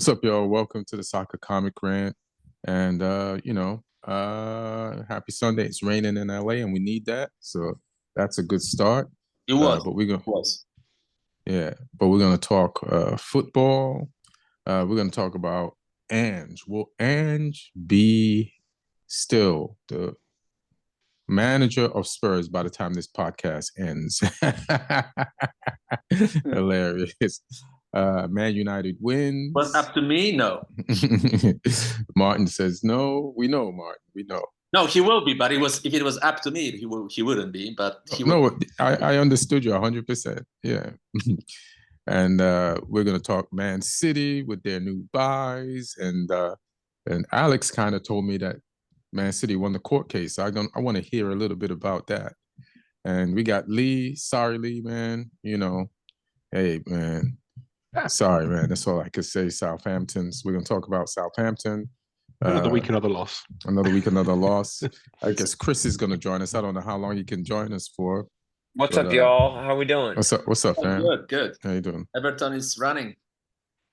What's up, y'all? Welcome to the Soccer Comic Rant. And happy Sunday. It's raining in LA and we need that. So that's a good start. It was. But we're gonna It was. but we're gonna talk football. We're gonna talk about Ange. Will Ange be still the manager of Spurs by the time this podcast ends? Hilarious. Man United wins. Was up to me? No. Martin says no. We know, Martin. We know. No, he will be, but if it was up to me, he wouldn't be. But he no, I understood you 100%. Yeah. And we're gonna talk Man City with their new buys, and Alex kind of told me that Man City won the court case. So I want to hear a little bit about that. And we got Lee. Sorry, Lee, man. Hey, man. Sorry, man. That's all I could say. Southampton's. We're gonna talk about Southampton. Another week, another loss. Another week, another loss. I guess Chris is gonna join us. I don't know how long he can join us for. What's up, y'all? How we doing? What's up, fam? Good. How you doing? Everton is running.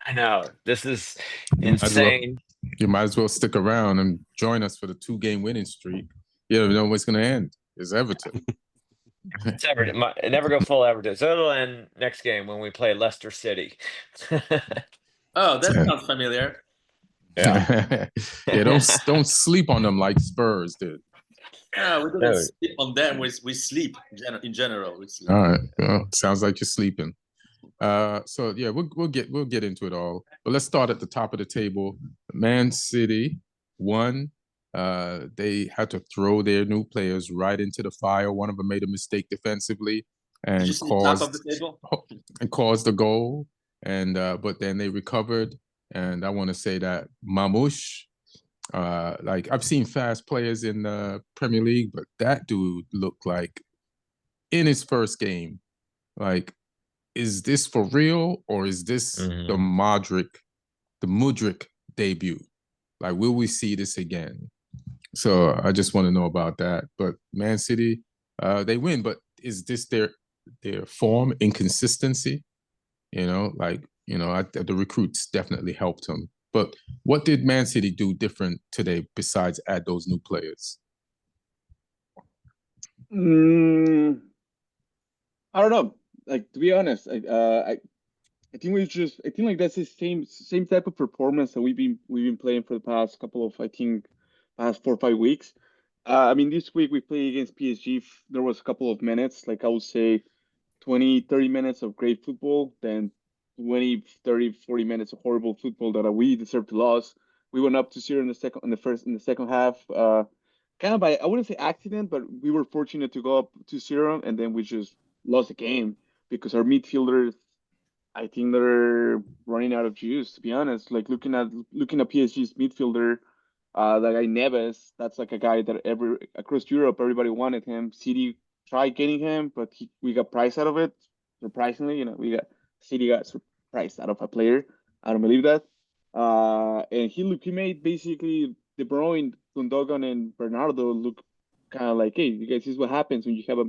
I know. This is insane. You might as well stick around and join us for the 2-game winning streak. You never know what's gonna end. It's Everton. It's Everton. Never go full Everton. So it'll end next game when we play Leicester City. Oh, that sounds familiar. Yeah. Yeah, don't sleep on them like Spurs did. No, we don't sleep on them. We sleep in general. We sleep. All right. Well, sounds like you're sleeping. So yeah, we'll get into it all. But let's start at the top of the table. Man City won. They had to throw their new players right into the fire. One of them made a mistake defensively and caused the goal. And but then they recovered. And I want to say that Mamouche, like I've seen fast players in the Premier League, but that dude looked like in his first game, like, is this for real or is this the Mudryk debut? Like, will we see this again? So I just want to know about that. But Man City, they win, but is this their form inconsistency? The recruits definitely helped him. But what did Man City do different today besides add those new players? I don't know. Like, to be honest, I think like that's the same type of performance that we've been playing for the past couple of past 4 or 5 weeks. I mean, this week we played against PSG. There was a couple of minutes, like I would say 20, 30 minutes of great football, then 20, 30, 40 minutes of horrible football that we deserved to lose. We went up to 0 in the second half. Kind of by, I wouldn't say accident, but we were fortunate to go up to 0, and then we just lost the game because our midfielders, I think they're running out of juice, to be honest. Like looking at PSG's midfielder, that guy Neves, that's like a guy that across Europe everybody wanted him. City tried getting him, but we got priced out of it. Surprisingly, City got priced out of a player. I don't believe that. And he made basically De Bruyne, Gundogan, and Bernardo look kind of like, hey, you guys, this is what happens when you have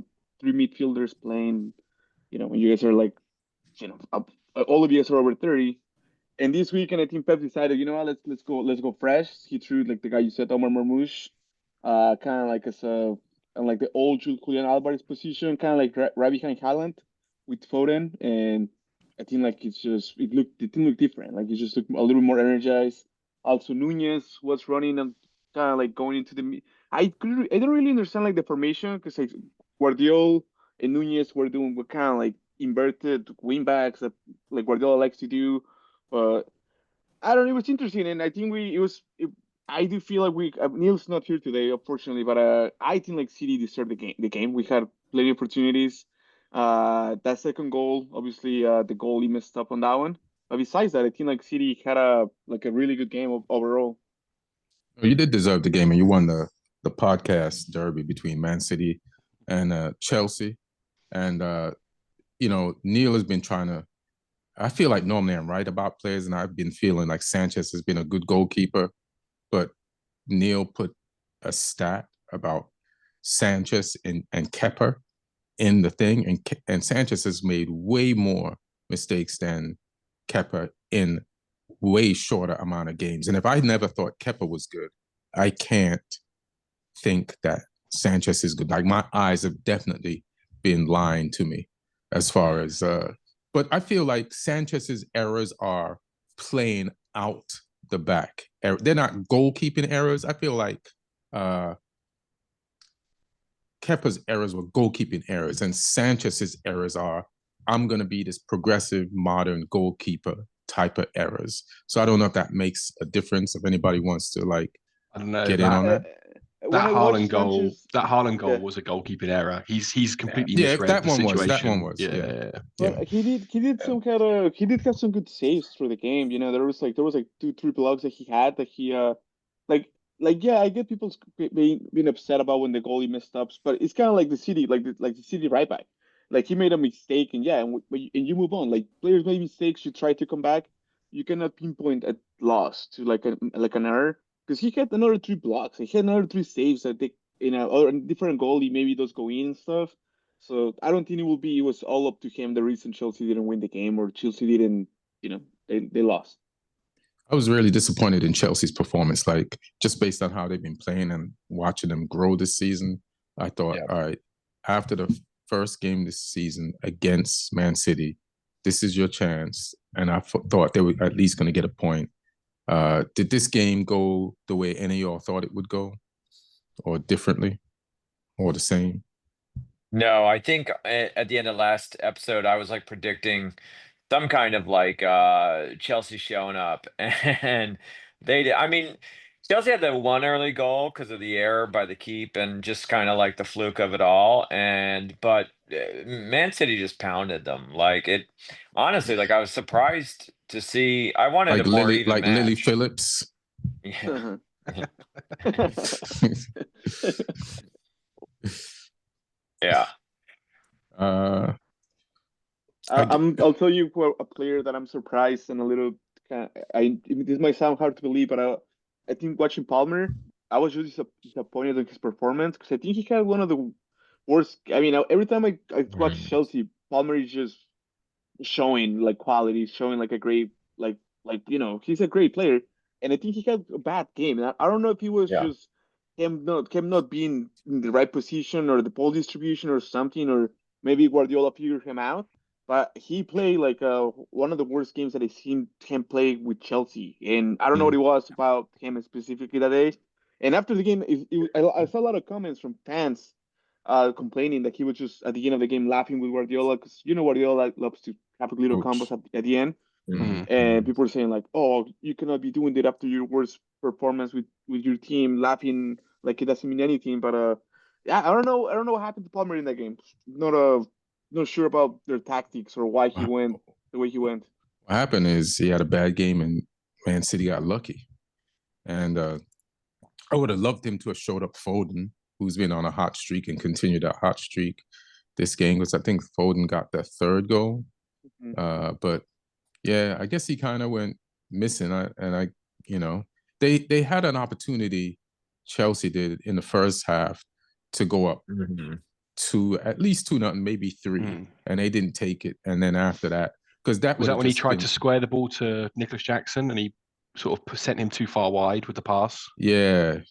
3 midfielders playing. When you guys are like, all of you guys are over 30. And this weekend, I think Pep decided, let's go fresh. He threw like the guy you said, Omar Marmouche, kind of like like the old Julian Alvarez position, kind of like right behind Haaland with Foden, and I think like it didn't look different. Like it just looked a little more energized. Also, Nunez was running and kind of like going into the. I don't really understand like the formation because like Guardiola and Nunez were doing what kind of like inverted wing backs that like Guardiola likes to do, but I don't know. It was interesting, and I think I do feel like Neil's not here today, unfortunately, but I think like City deserved the game. We had plenty of opportunities. That second goal, obviously, the goalie messed up on that one. But besides that, I think like City had a really good game overall. You did deserve the game, and you won the podcast derby between Man City and Chelsea. And Neil has been trying to. I feel like normally I'm right about players, and I've been feeling like Sanchez has been a good goalkeeper, but Neil put a stat about Sanchez and Kepa in the thing, and Sanchez has made way more mistakes than Kepa in way shorter amount of games. And if I never thought Kepa was good, I can't think that Sanchez is good. Like, my eyes have definitely been lying to me as far as but I feel like Sanchez's errors are playing out the back. They're not goalkeeping errors. I feel like Kepa's errors were goalkeeping errors, and Sanchez's errors are, I'm going to be this progressive, modern goalkeeper type of errors. So I don't know if that makes a difference, if anybody wants to, like, I don't know, get in on that. That Haaland goal was a goalkeeping error. He's completely misread the situation. That one was. Yeah. Well, he did have some good saves through the game. You know, there was like 2-3 blocks that he had that he yeah, I get people being upset about when the goalie messed up, but it's kind of like the City, the City right back. Like, he made a mistake, and you move on. Like, players make mistakes, you try to come back. You cannot pinpoint a loss to like an error, because he had another 3 blocks. He had another 3 saves that they, or a different goalie, maybe those go in and stuff. So I don't think it was all up to him the reason Chelsea didn't win the game, or Chelsea didn't, they lost. I was really disappointed in Chelsea's performance, like, just based on how they've been playing and watching them grow this season. I thought, all right, after the first game this season against Man City, this is your chance. And I thought they were at least going to get a point. Did this game go the way any of y'all thought it would go, or differently, or the same? No, I think at the end of last episode, I was like predicting some kind of like Chelsea showing up, and they did. I mean, Chelsea had the one early goal because of the error by the keep and just kind of like the fluke of it all. But Man City just pounded them. Like, it, honestly, like, I was surprised to see. I wanted Like a more even match. Lily Phillips. Yeah. Yeah. I'll tell you a player that I'm surprised and a little. This might sound hard to believe, but I think watching Palmer, I was really disappointed in his performance, because I think he had one of the worst. I mean, every time I watch Chelsea, Palmer is just showing like quality, showing like a great he's a great player, and I think he had a bad game. And I don't know if he was just him not being in the right position, or the ball distribution, or something, or maybe Guardiola figured him out. But he played like one of the worst games that I've seen him play with Chelsea, and I don't know what it was about him specifically that day. And after the game, I saw a lot of comments from fans complaining that he was just at the end of the game laughing with Guardiola, because Guardiola loves to have little combos at the end. And people were saying like, "Oh, you cannot be doing that after your worst performance with your team, laughing like it doesn't mean anything." But yeah, I don't know what happened to Palmer in that game. Not sure about their tactics or why he went the way he went. What happened is he had a bad game, and Man City got lucky. And I would have loved him to have showed up Foden, who's been on a hot streak, and continued that hot streak this game, because I think Foden got that 3rd goal. But yeah, I guess he kind of went missing. They had an opportunity, Chelsea did, in the first half to go up to at least 2-0, maybe 3, and they didn't take it. And then after that, because that was that when he tried to square the ball to Nicholas Jackson, and he sort of sent him too far wide with the pass. Yeah.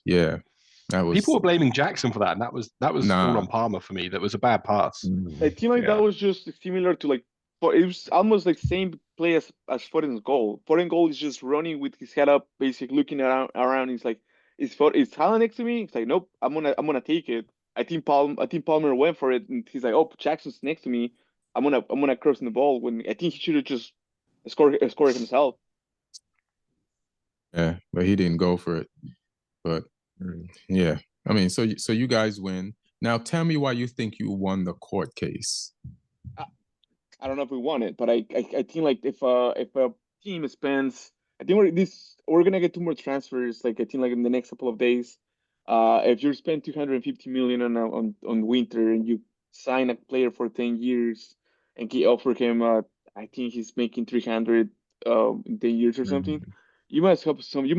People were blaming Jackson for that, and that was all on Palmer for me. That was a bad pass. I think like that was just similar to like, it was almost like same play as Foden's goal. Foden's goal is just running with his head up, basically looking around. He's like, is Haaland next to me? It's like, nope, I'm gonna take it. I think Palmer went for it, and he's like, oh, Jackson's next to me. I'm gonna cross the ball, when I think he should have just scored himself. Yeah, but he didn't go for it. But yeah, I mean, so you guys win. Now tell me why you think you won the court case. I don't know if we won it, but I think like if a team spends, I think we're gonna get 2 more transfers. Like, I think like in the next couple of days. If you spend 250 million on Winter, and you sign a player for 10 years, and you offer him, I think he's making 300 in 10 years or something. You must have some. You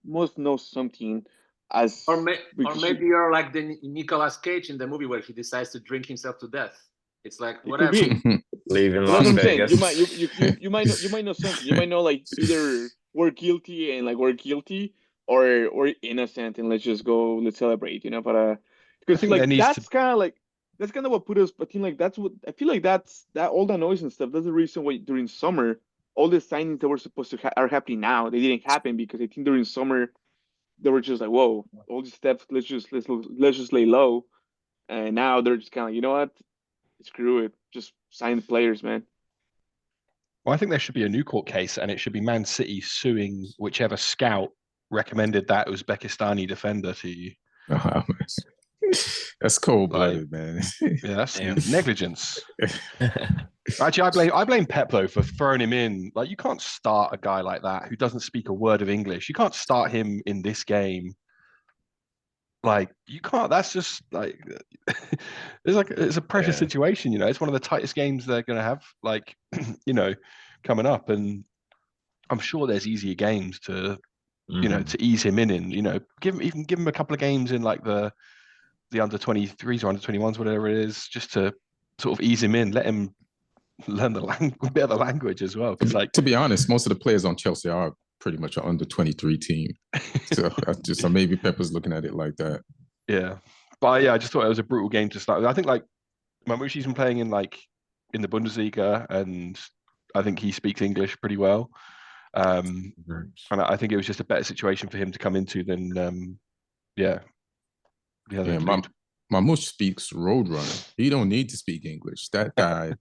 must know something. Maybe you're like the Nicolas Cage in the movie where he decides to drink himself to death. It's like, whatever. Leaving Well, that's Las what I'm saying. Vegas. You might know something. You might know like either we're guilty and like we're guilty, or innocent and let's celebrate. But because like that's kind of what put us. I think like that's what I feel like that all the noise and stuff. That's the reason why during summer all the signings that were supposed to are happening now. They didn't happen because I think during summer they were just like, whoa, all these steps. Let's just lay low. And now they're just kind of like, you know what? Screw it. Just sign the players, man. Well, I think there should be a new court case, and it should be Man City suing whichever scout recommended that Uzbekistani defender to you. That's cold-blooded, man. Yeah, that's negligence. Actually, I blame Pep though for throwing him in. Like, you can't start a guy like that who doesn't speak a word of English. You can't start him in this game. Like, you can't. That's just like it's a pressure situation. It's one of the tightest games they're going to have. Like, coming up, and I'm sure there's easier games to to ease him in. Give him a couple of games in like the under 23s or under 21s, whatever it is, just to sort of ease him in, let him learn a bit of the language as well. Because, like, to be honest, most of the players on Chelsea are pretty much an under 23 team. So maybe Pepper's looking at it like that. Yeah, but I just thought it was a brutal game to start. I think like Mamouchi's been playing in the Bundesliga, and I think he speaks English pretty well. And I think it was just a better situation for him to come into than Mamouche speaks Roadrunner. He don't need to speak English. That guy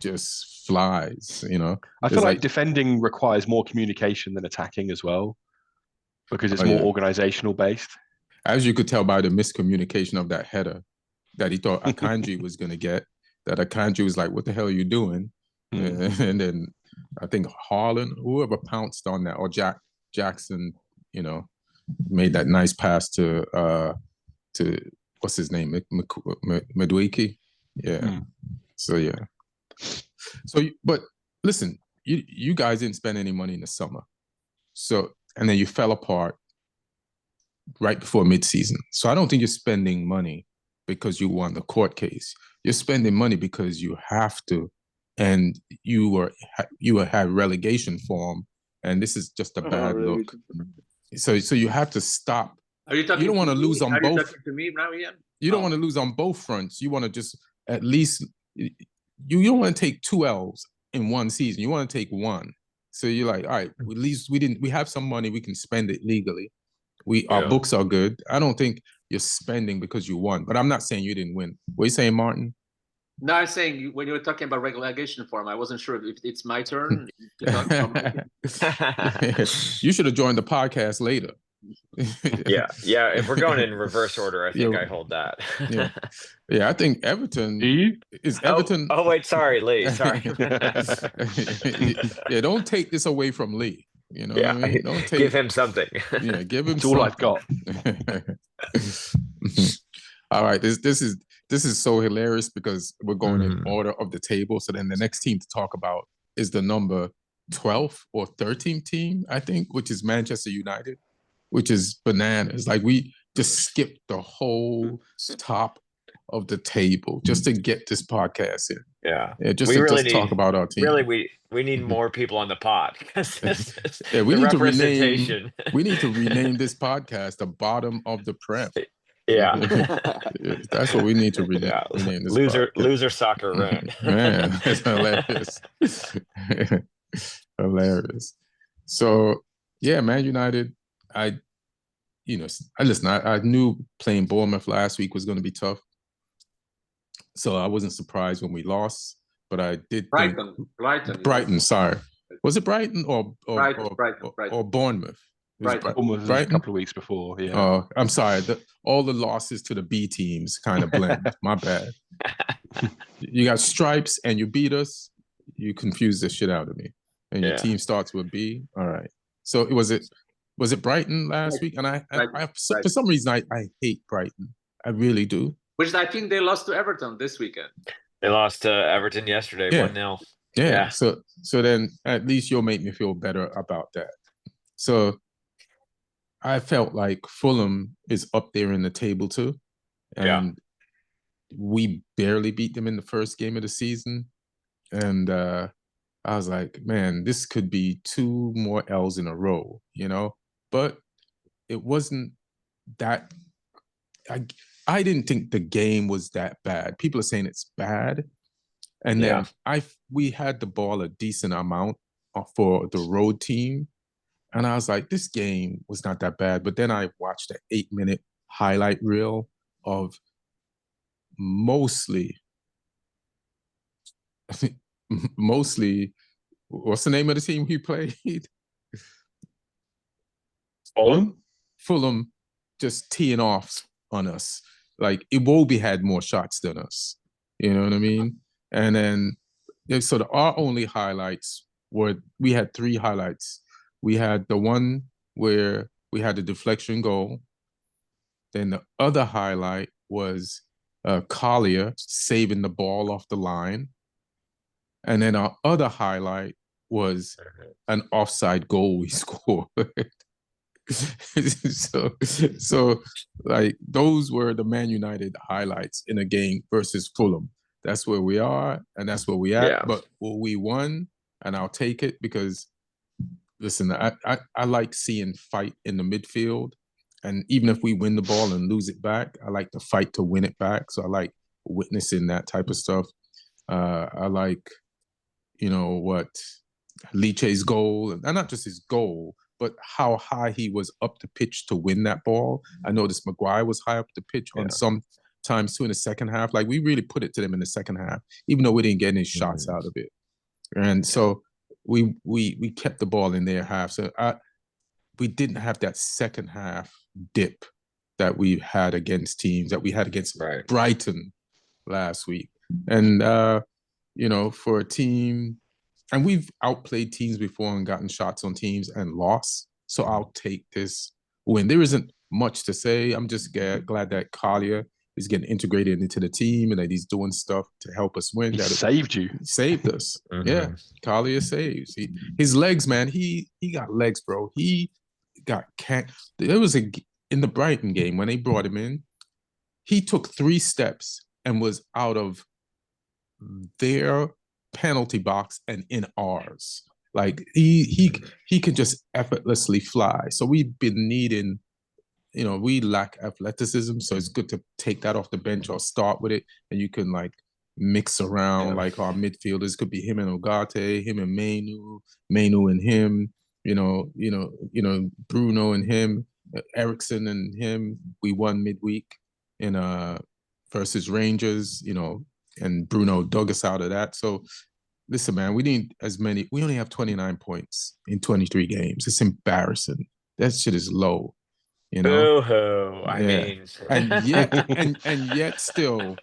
just flies, I feel like defending requires more communication than attacking as well, because it's more organizational based. As you could tell by the miscommunication of that header that he thought Akanji was going to get, that Akanji was like, what the hell are you doing? And then I think Haaland, whoever pounced on that, or Jackson, made that nice pass to what's his name, Madueke. Yeah. But listen, you guys didn't spend any money in the summer, and then you fell apart right before mid-season. So I don't think you're spending money because you won the court case. You're spending money because you have to, and you had relegation form, and this is just a bad look. So you have to stop. Are you talking? You don't want to lose on both. Are you talking to me now, Ian? You don't want to lose on both fronts. You want to just at least. You don't want to take 2 L's in one season. You want to take one. So you're like, all right, at least we have some money. We can spend it legally. Our books are good. I don't think you're spending because you won. But I'm not saying you didn't win. What are you saying, Martin? No, I'm saying when you were talking about relegation form, I wasn't sure if it's my turn. You should have joined the podcast later. Yeah. If we're going in reverse order, I think I hold that. Yeah, I think Everton is Everton. Oh wait, sorry, Lee. Sorry. Yeah, don't take this away from Lee. What I mean? Don't give him something. Yeah, give him. It's all I've got. All right, this is so hilarious because we're going in order of the table. So then the next team to talk about is the number 12th or 13th team, I think, which is Manchester United, which is bananas. Like, we just skipped the whole top of the table just to get this podcast in. Yeah, just to talk about our team. Really, we need more people on the pod. We need to rename this podcast the Bottom of the Prem. Yeah. That's what we need to rename this loser soccer rant. Man, that's hilarious. Hilarious. So yeah, Man United, I knew playing Bournemouth last week was going to be tough. So I wasn't surprised when we lost, but I did Brighton, sorry. Was it Brighton or Bournemouth? Bournemouth a couple of weeks before, yeah. Oh, I'm sorry. All the losses to the B teams kind of blend. My bad. You got stripes and you beat us. You confused the shit out of me. And your team starts with B. All right. So was it Brighton last week? And I for some reason I hate Brighton. I really do. Which I think they lost to Everton this weekend. They lost to Everton yesterday, 1-0. Yeah. So then at least you'll make me feel better about that. So I felt like Fulham is up there in the table too. And we barely beat them in the first game of the season. And I was like, man, this could be 2 more L's in a row, you know? But it wasn't that. I didn't think the game was that bad. People are saying it's bad. And then we had the ball a decent amount for the road team. And I was like, this game was not that bad. But then I watched an 8-minute highlight reel of mostly, what's the name of the team we played? Fulham just teeing off on us. Like, Iwobi had more shots than us. You know what I mean? And then, so our only highlights were, we had 3 highlights. We had the one where we had the deflection goal. Then the other highlight was Collier saving the ball off the line. And then our other highlight was an offside goal we scored. so like, those were the Man United highlights in a game versus Fulham. That's where we are, and that's where we at. Yeah. But we won, and I'll take it because, listen, I like seeing fight in the midfield, and even if we win the ball and lose it back, I like to fight to win it back. So I like witnessing that type of stuff. I like, what Leche's goal, and not just his goal, but how high he was up the pitch to win that ball. I noticed Maguire was high up the pitch on some times too in the second half. Like, we really put it to them in the second half, even though we didn't get any shots out of it. And so we kept the ball in their half. So we didn't have that second half dip that we had against teams, that we had against Brighton last week. And, for a team, and we've outplayed teams before and gotten shots on teams and lost. So I'll take this win. There isn't much to say. I'm just glad that Collier is getting integrated into the team and that he's doing stuff to help us win. He saved you. He saved us. Yeah, Collier saves. His legs, man. He got legs, bro. He got There was in the Brighton game when they brought him in, he took 3 steps and was out of their penalty box and in ours. Like, he could just effortlessly fly. So we've been needing, we lack athleticism, so it's good to take that off the bench or start with it, and you can like mix around. Like, our midfielders could be him and Ogate, him and Mainu and him, Bruno and him, Ericsson and him. We won midweek in versus Rangers, and Bruno dug us out of that. So listen, man, we need as many. We only have 29 points in 23 games. It's embarrassing. That shit is low, Boo-hoo. I mean, and yet still,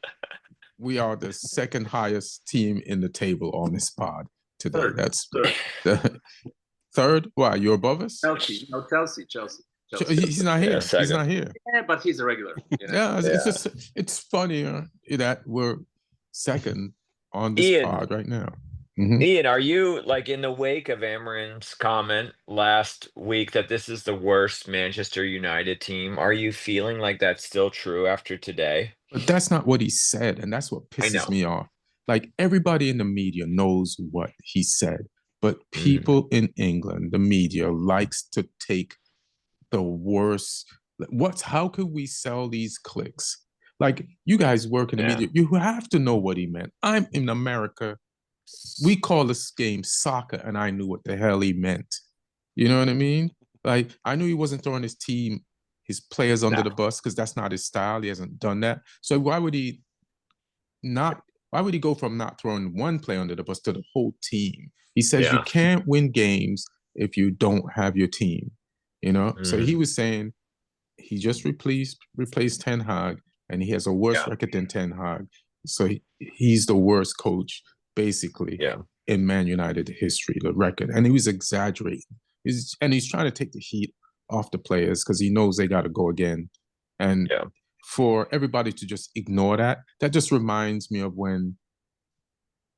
we are the second highest team in the table on this pod today. That's the third. Why, you're above us? Chelsea. He's not here. He's not here. Yeah, but he's a regular. It's just, it's funnier that we're second on this pod right now. Ian, are you, like, in the wake of Amorim's comment last week that this is the worst Manchester United team, are you feeling like that's still true after today? But that's not what he said, and that's what pisses me off. Like, everybody in the media knows what he said, but people in England, the media, likes to take the worst. How could we sell these clicks? Like, you guys work in the media, you have to know what he meant. I'm in America. We call this game soccer, and I knew what the hell he meant. You know what I mean? Like, I knew he wasn't throwing his players under the bus, because that's not his style. He hasn't done that. So why would he go from not throwing one player under the bus to the whole team? He says you can't win games if you don't have your team. So he was saying he just replaced Ten Hag, and he has a worse record than Ten Hag. So he's the worst coach, basically, in Man United history, the record. And he was exaggerating. He's trying to take the heat off the players because he knows they got to go again. And for everybody to just ignore that just reminds me of when,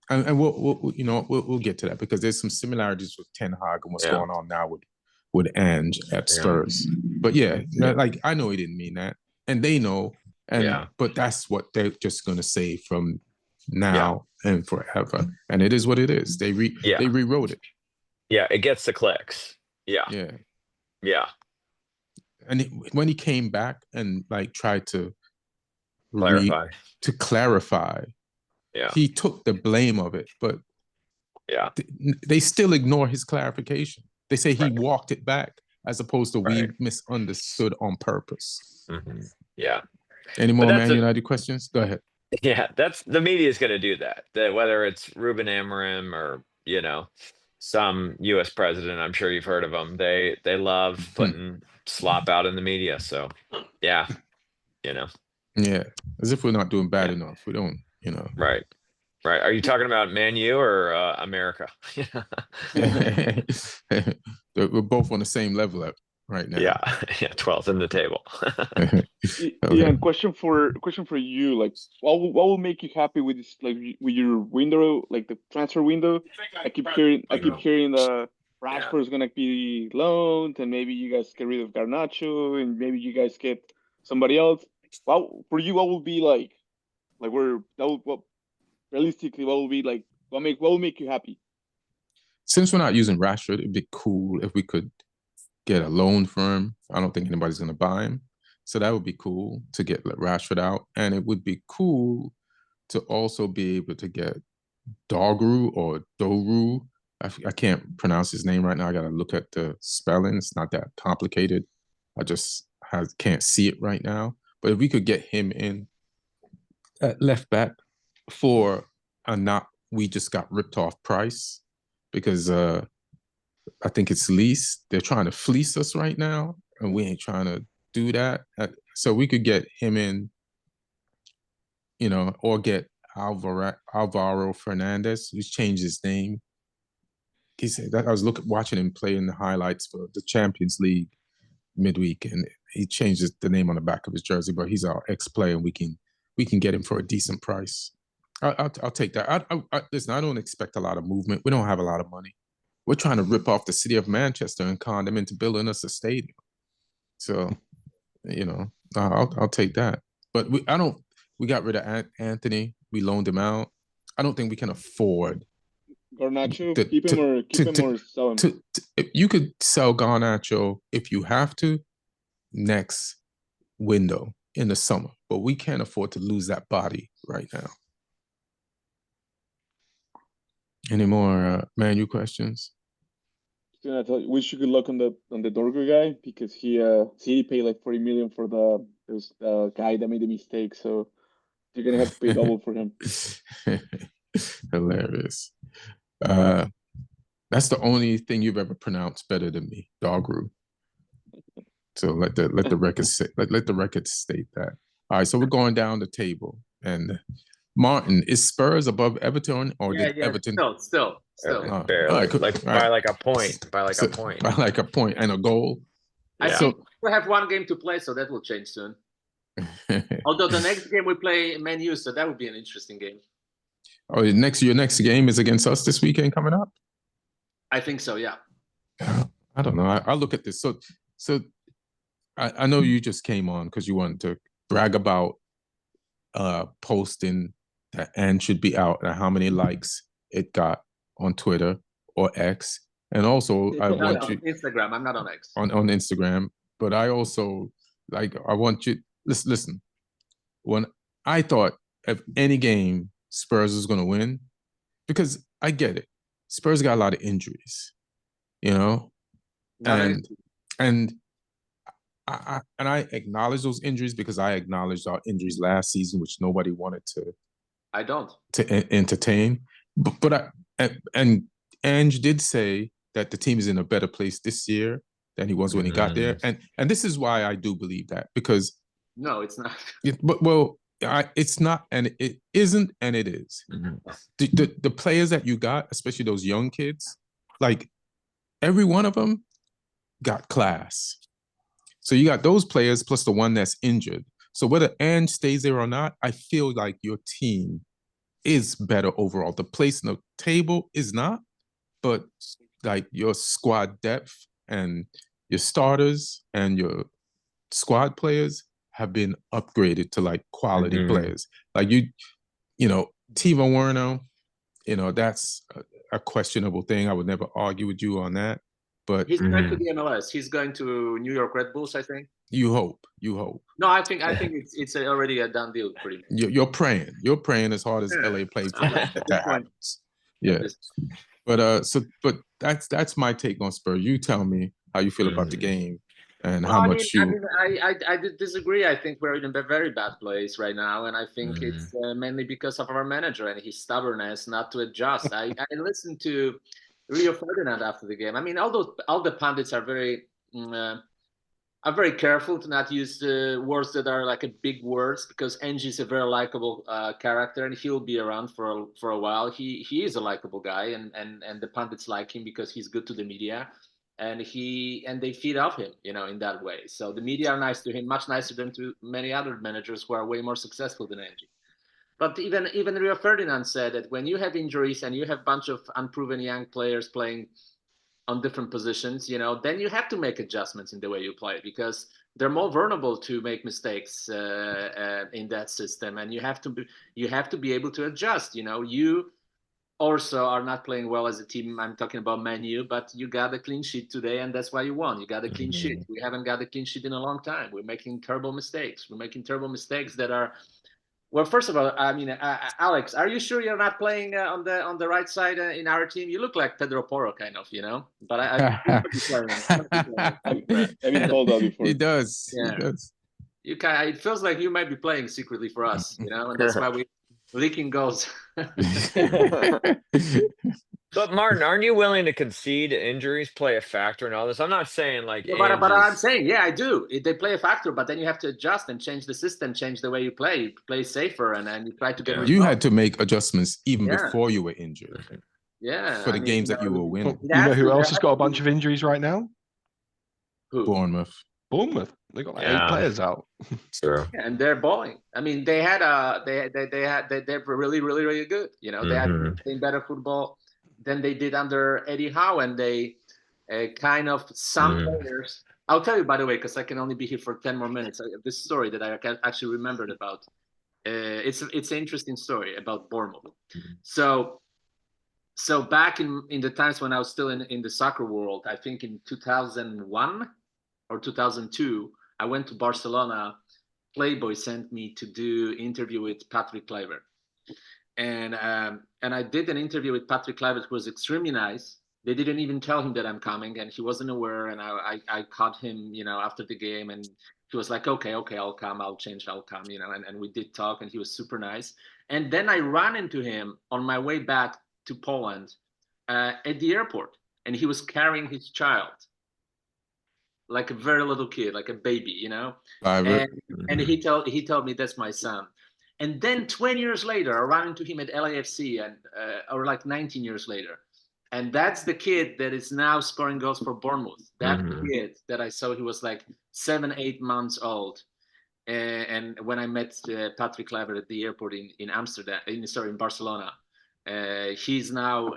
and we'll get to that, because there's some similarities with Ten Hag and what's going on now with Ange at Spurs. But like, I know he didn't mean that, and they know, but that's what they're just going to say from now and forever. And it is what it is. They rewrote it. Yeah, it gets the clicks. Yeah. Yeah. Yeah. And when he came back and like tried to clarify, he took the blame of it, but they still ignore his clarification. They say he walked it back as opposed to we misunderstood on purpose. Mm-hmm. Yeah. Any more Man United questions? Go ahead. Yeah, that's the media is going to do that. Whether it's Ruben Amorim or, you know, some U.S. president, I'm sure you've heard of them. They love putting slop out in the media. So, yeah, you know. Yeah, as if we're not doing bad enough. We don't, you know. Right. Are you talking about Man U or America? We're both on the same level right now. Yeah, 12th in the table. Yeah, question for you. Like, what will make you happy with this? Like, with your window, like the transfer window. I keep hearing Rashford is gonna be loaned, and maybe you guys get rid of Garnacho, and maybe you guys get somebody else. Well, for you, what will be like realistically, what will be like? What will make you happy? Since we're not using Rashford, it'd be cool if we could get a loan for him. I don't think anybody's going to buy him. So that would be cool to get Rashford out. And it would be cool to also be able to get Dogru or Doru. I can't pronounce his name right now. I got to look at the spelling. It's not that complicated. I just can't see it right now. But if we could get him in at left back for we just got ripped off price because I think it's lease. They're trying to fleece us right now, and we ain't trying to do that. So we could get him in, you know, or get Alvaro Fernandez, who's changed his name. He said that I was watching him play in the highlights for the Champions League midweek, and he changed the name on the back of his jersey. But he's our ex-player, and we can get him for a decent price. I'll take that. Listen, I don't expect a lot of movement. We don't have a lot of money. We're trying to rip off the city of Manchester and con them into building us a stadium. So, you know, I'll take that. But we got rid of Anthony. We loaned him out. I don't think we can afford Garnacho. Keep him or sell him. You could sell Garnacho if you have to next window in the summer, but we can't afford to lose that body right now. Any more Man U questions? I wish you good luck on the Dorgu guy because he paid like 40 million for the guy that made the mistake, so you're gonna have to pay double for him. Hilarious. That's the only thing you've ever pronounced better than me, Dogru. So let the record let the record state that. All right, so we're going down the table, and Martin, is Spurs above Everton or did Everton? Still. Barely. By like a point. By like a point and a goal. I think we have one game to play, so that will change soon. Although the next game we play Man U, so that would be an interesting game. Oh, your next game is against us this weekend coming up? I think so, yeah. I don't know. I look at this. So I know you just came on because you wanted to brag about posting that Anne should be out and how many likes it got on Twitter or X. And also I want you Instagram. I'm not on X. On Instagram. But I also I want you listen. When I thought of any game Spurs was gonna win, because I get it. Spurs got a lot of injuries, you know? And I acknowledge those injuries because I acknowledged our injuries last season, which nobody wanted to. I don't to entertain, but Ange did say that the team is in a better place this year than he was when he got there, and this is why I do believe that, because no, it's not. It's not, and it isn't, and it is. The players that you got, especially those young kids, like every one of them got class. So you got those players plus the one that's injured. So whether Ange stays there or not, I feel like your team is better overall. The place on the table is not, but like your squad depth and your starters and your squad players have been upgraded to like quality players. Like you know, Timo Werner, that's a questionable thing. I would never argue with you on that. But he's back to the MLS. He's going to New York Red Bulls, I think. You hope. No, I think it's already a done deal, pretty much. You're praying. You're praying as hard as LA plays for that happens. Yeah. But that's my take on Spurs. You tell me how you feel about the game and how much you. I did disagree. I think we're in a very bad place right now, and I think it's mainly because of our manager and his stubbornness not to adjust. I listened to Rio Ferdinand after the game. I mean, all the pundits are very careful to not use words that are like big words, because Angie is a very likable character, and he'll be around for a while. He is a likable guy, and the pundits like him because he's good to the media, and they feed off him, in that way. So the media are nice to him, much nicer than to many other managers who are way more successful than Angie. But even Rio Ferdinand said that when you have injuries and you have a bunch of unproven young players playing on different positions, then you have to make adjustments in the way you play, because they're more vulnerable to make mistakes in that system, and you have to be able to adjust. You also are not playing well as a team. I'm talking about Man U, but you got a clean sheet today, and that's why you won. You got a clean sheet. We haven't got a clean sheet in a long time. We're making terrible mistakes. That are. Well, first of all, I mean, Alex, are you sure you're not playing on the right side in our team? You look like Pedro Porro, kind of, But I've been told that before. He does. Yeah. He does. It feels like you might be playing secretly for us, and that's why we're leaking goals. But Martin, aren't you willing to concede injuries play a factor in all this? I'm not saying like. Yeah, but I'm saying, yeah, I do. They play a factor, but then you have to adjust and change the system, change the way you play. You play safer, and you try to get. You had to make adjustments even before you were injured. Yeah. For the games that you were winning. You know who else has got a bunch of injuries right now? Who? Bournemouth. They got like 8 players out. True. Yeah, and they're balling. I mean, they're really, really, really good. They had playing better football than they did under Eddie Howe, and they kind of some players. I'll tell you, by the way, because I can only be here for 10 more minutes. This story that I actually remembered about. It's an interesting story about Bournemouth. So back in the times when I was still in the soccer world, I think in 2001 or 2002, I went to Barcelona. Playboy sent me to do interview with Patrick Kluivert. And I did an interview with Patrick Kluivert, who was extremely nice. They didn't even tell him that I'm coming, and he wasn't aware. And I caught him, after the game, and he was like, okay, I'll come, I'll come, and we did talk, and he was super nice. And then I ran into him on my way back to Poland at the airport, and he was carrying his child, like a very little kid, like a baby, And he told me, that's my son. And then 20 years later, I ran into him at LAFC, or like 19 years later. And that's the kid that is now scoring goals for Bournemouth. That kid that I saw, he was like 7-8 months old. And when I met Patrick Kluivert at the airport in Barcelona, he's now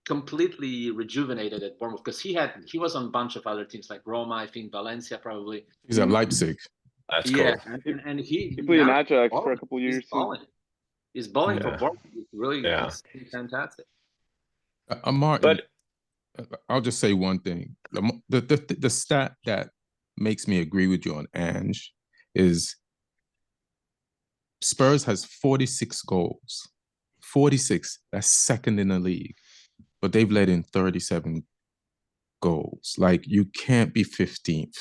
completely rejuvenated at Bournemouth, because he was on a bunch of other teams like Roma, I think Valencia probably. He's at Leipzig. That's cool. Yeah, and he played in Ajax for a couple of years. He's balling for Bournemouth. It's really fantastic. Martin, I'll just say one thing. The stat that makes me agree with you on Ange is Spurs has 46 goals. 46. That's second in the league. But they've let in 37 goals. Like, you can't be 15th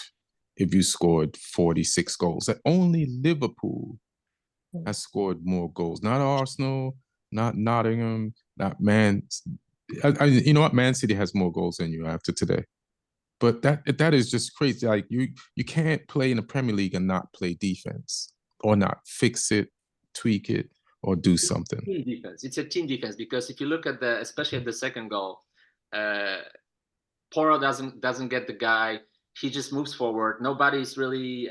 if you scored 46 goals. Only Liverpool has scored more goals. Not Arsenal, not Nottingham, not Man. You know what? Man City has more goals than you after today. But that is just crazy. Like, you can't play in the Premier League and not play defense, or not fix it, tweak it, or do something. Team defense. It's a team defense, because if you look at especially at the second goal, Porro doesn't get the guy. He just moves forward. Nobody's really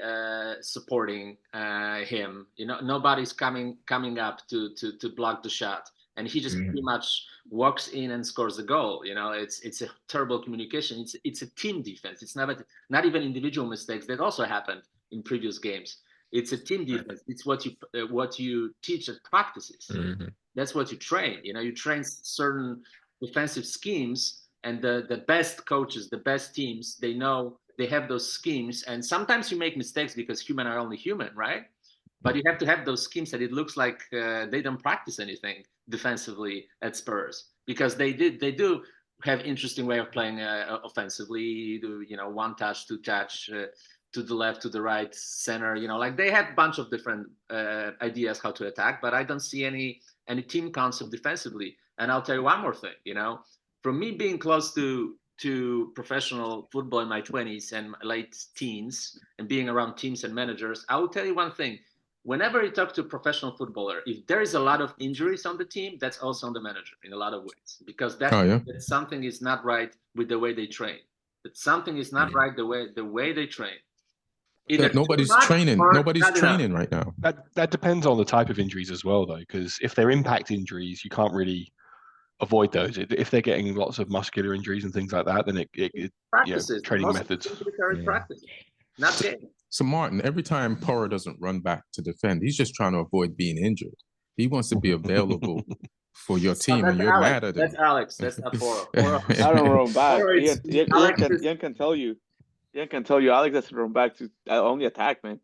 supporting him. Nobody's coming up to block the shot, and he just pretty much walks in and scores the goal. It's a terrible communication. It's a team defense. It's not even individual mistakes that also happened in previous games. It's a team defense. It's what you teach at practices. That's what you train. You train certain defensive schemes, and the best coaches, the best teams, they know they have those schemes. And sometimes you make mistakes because human are only human, right? But you have to have those schemes that it looks like they don't practice anything defensively at Spurs, because they do have interesting way of playing offensively. One touch, two touch, to the left, to the right, center. Like they have a bunch of different ideas how to attack, but I don't see any team concept defensively. And I'll tell you one more thing. From me being close to professional football in my 20s and late teens, and being around teams and managers, I will tell you one thing. Whenever you talk to a professional footballer, if there is a lot of injuries on the team, that's also on the manager in a lot of ways, because that something is not right with the way they train. That something is not right the way they train. Nobody's training right now. That depends on the type of injuries as well, though, because if they're impact injuries, you can't really avoid those. If they're getting lots of muscular injuries and things like that, then it practices, training methods. Practices, not game. So Martin, every time Porro doesn't run back to defend, he's just trying to avoid being injured. He wants to be available for your team, and you're mad at him. That's Alex. That's not Porro. I don't run back. Ian can tell you. Ian can tell you. Alex doesn't run back to only attack, man.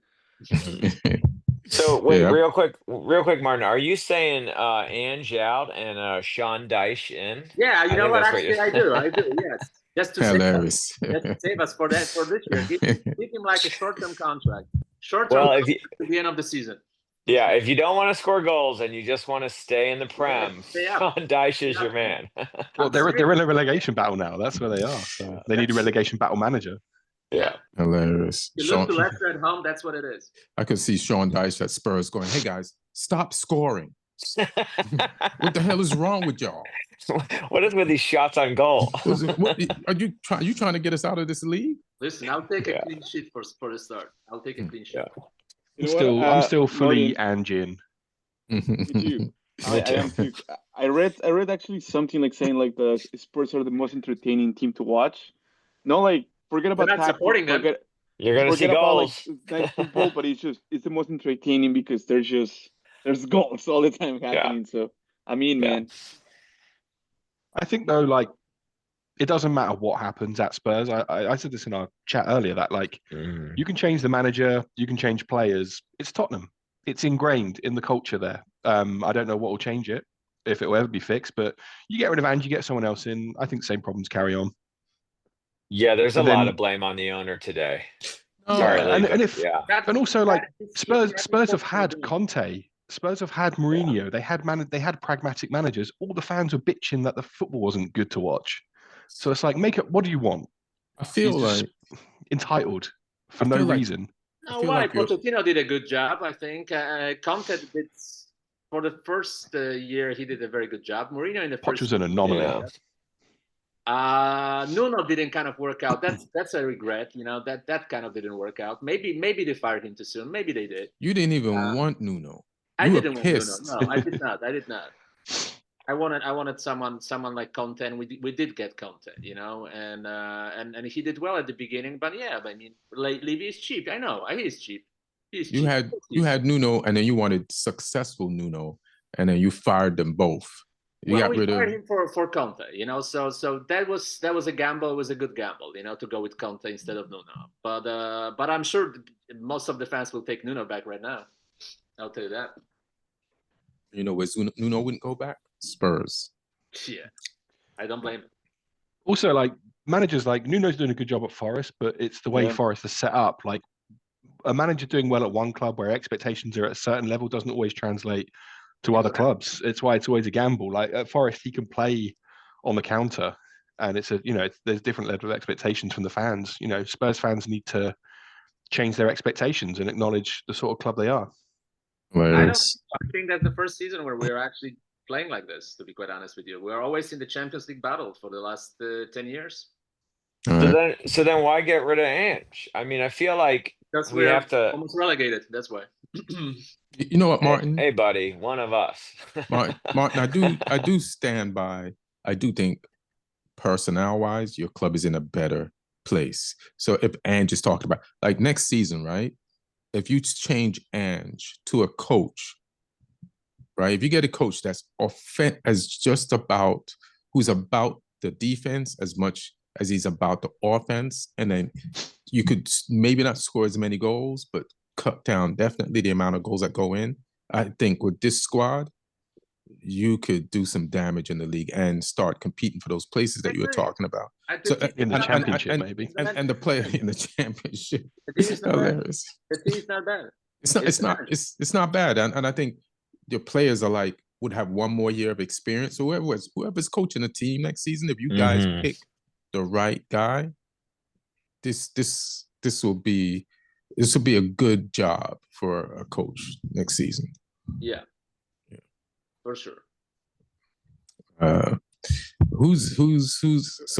So wait, real quick, Martin, are you saying Ange out and Sean Dyche in? Yeah, you know what? Actually, I do. Yes. Just to save us for this year. Give him like a short-term contract. Short-term to the end of the season. Yeah, if you don't want to score goals and you just want to stay in the Prem, Sean Dyche is your man. Well, they're in a relegation battle now. That's where they are. So they need a relegation battle manager. Yeah. Hilarious. You look to Leicester at home, that's what it is. I could see Sean Dyche at Spurs going, "Hey guys, stop scoring. What the hell is wrong with y'all? What is with these shots on goal? Are you trying to get us out of this league?" Listen, I'll take a clean sheet for the start. I'll take a clean sheet. Yeah. I'm still fully Angian. I read actually something like saying like the Spurs are the most entertaining team to watch. No, like forget about supporting them. You're gonna see goals. Nice football, but it's the most entertaining because there's goals all the time happening. Yeah. So I mean, man. I think though, like it doesn't matter what happens at Spurs. I said this in our chat earlier that like you can change the manager, you can change players. It's Tottenham. It's ingrained in the culture there. I don't know what will change it, if it will ever be fixed, but you get rid of Ange, you get someone else in. I think same problems carry on. Yeah, there's a lot of blame on the owner today. And also like Spurs have had Conte. Spurs have had Mourinho. Yeah. They had pragmatic managers. All the fans were bitching that the football wasn't good to watch. So it's like, what do you want? I feel like entitled for no reason. No, why? Pochettino did a good job, I think. Conte did, for the first year, he did a very good job. Mourinho in the first was an anomaly. Nuno didn't kind of work out. That's a regret, that kind of didn't work out. Maybe they fired him too soon. Maybe they did. You didn't even want Nuno. I didn't want Nuno. No, I did not. I wanted someone like Conte, and we did get Conte, and he did well at the beginning. But yeah, I mean, Levy is cheap. I know, he's cheap. You had Nuno, and then you wanted successful Nuno, and then you fired them both. We fired him for Conte, So that was a gamble. It was a good gamble, to go with Conte instead of Nuno. But I'm sure most of the fans will take Nuno back right now. I'll tell you that. Where Nuno wouldn't go back? Spurs. Yeah, I don't blame him. Also, like managers like Nuno's doing a good job at Forest, but it's the way Forest is set up. Like a manager doing well at one club where expectations are at a certain level doesn't always translate to other clubs. It's why it's always a gamble. Like at Forest, he can play on the counter, and it's there's different level of expectations from the fans. Spurs fans need to change their expectations and acknowledge the sort of club they are. I think that's the first season where we're actually playing like this, to be quite honest with you. We're always in the Champions League battle for the last 10 years. So then why get rid of Ange? I mean, I feel like we have to almost relegated. That's why. You know what, Martin? Hey, buddy, one of us. Martin, I do stand by. I do think personnel-wise, your club is in a better place. So if Ange is talking about like next season, right? if you change Ange to a coach, right? If you get a coach that's who's about the defense as much as he's about the offense, and then you could maybe not score as many goals, but cut down definitely the amount of goals that go in. I think with this squad, you could do some damage in the league and start competing for those places that you were talking about. So, in the championship, maybe. And the player in the championship. The team is not hilarious. Bad. The team is not bad. It's not bad. And I think your players are like, would have one more year of experience. So whoever's coaching the team next season, if you guys pick the right guy, this will be a good job for a coach next season. Yeah. For sure. Who's and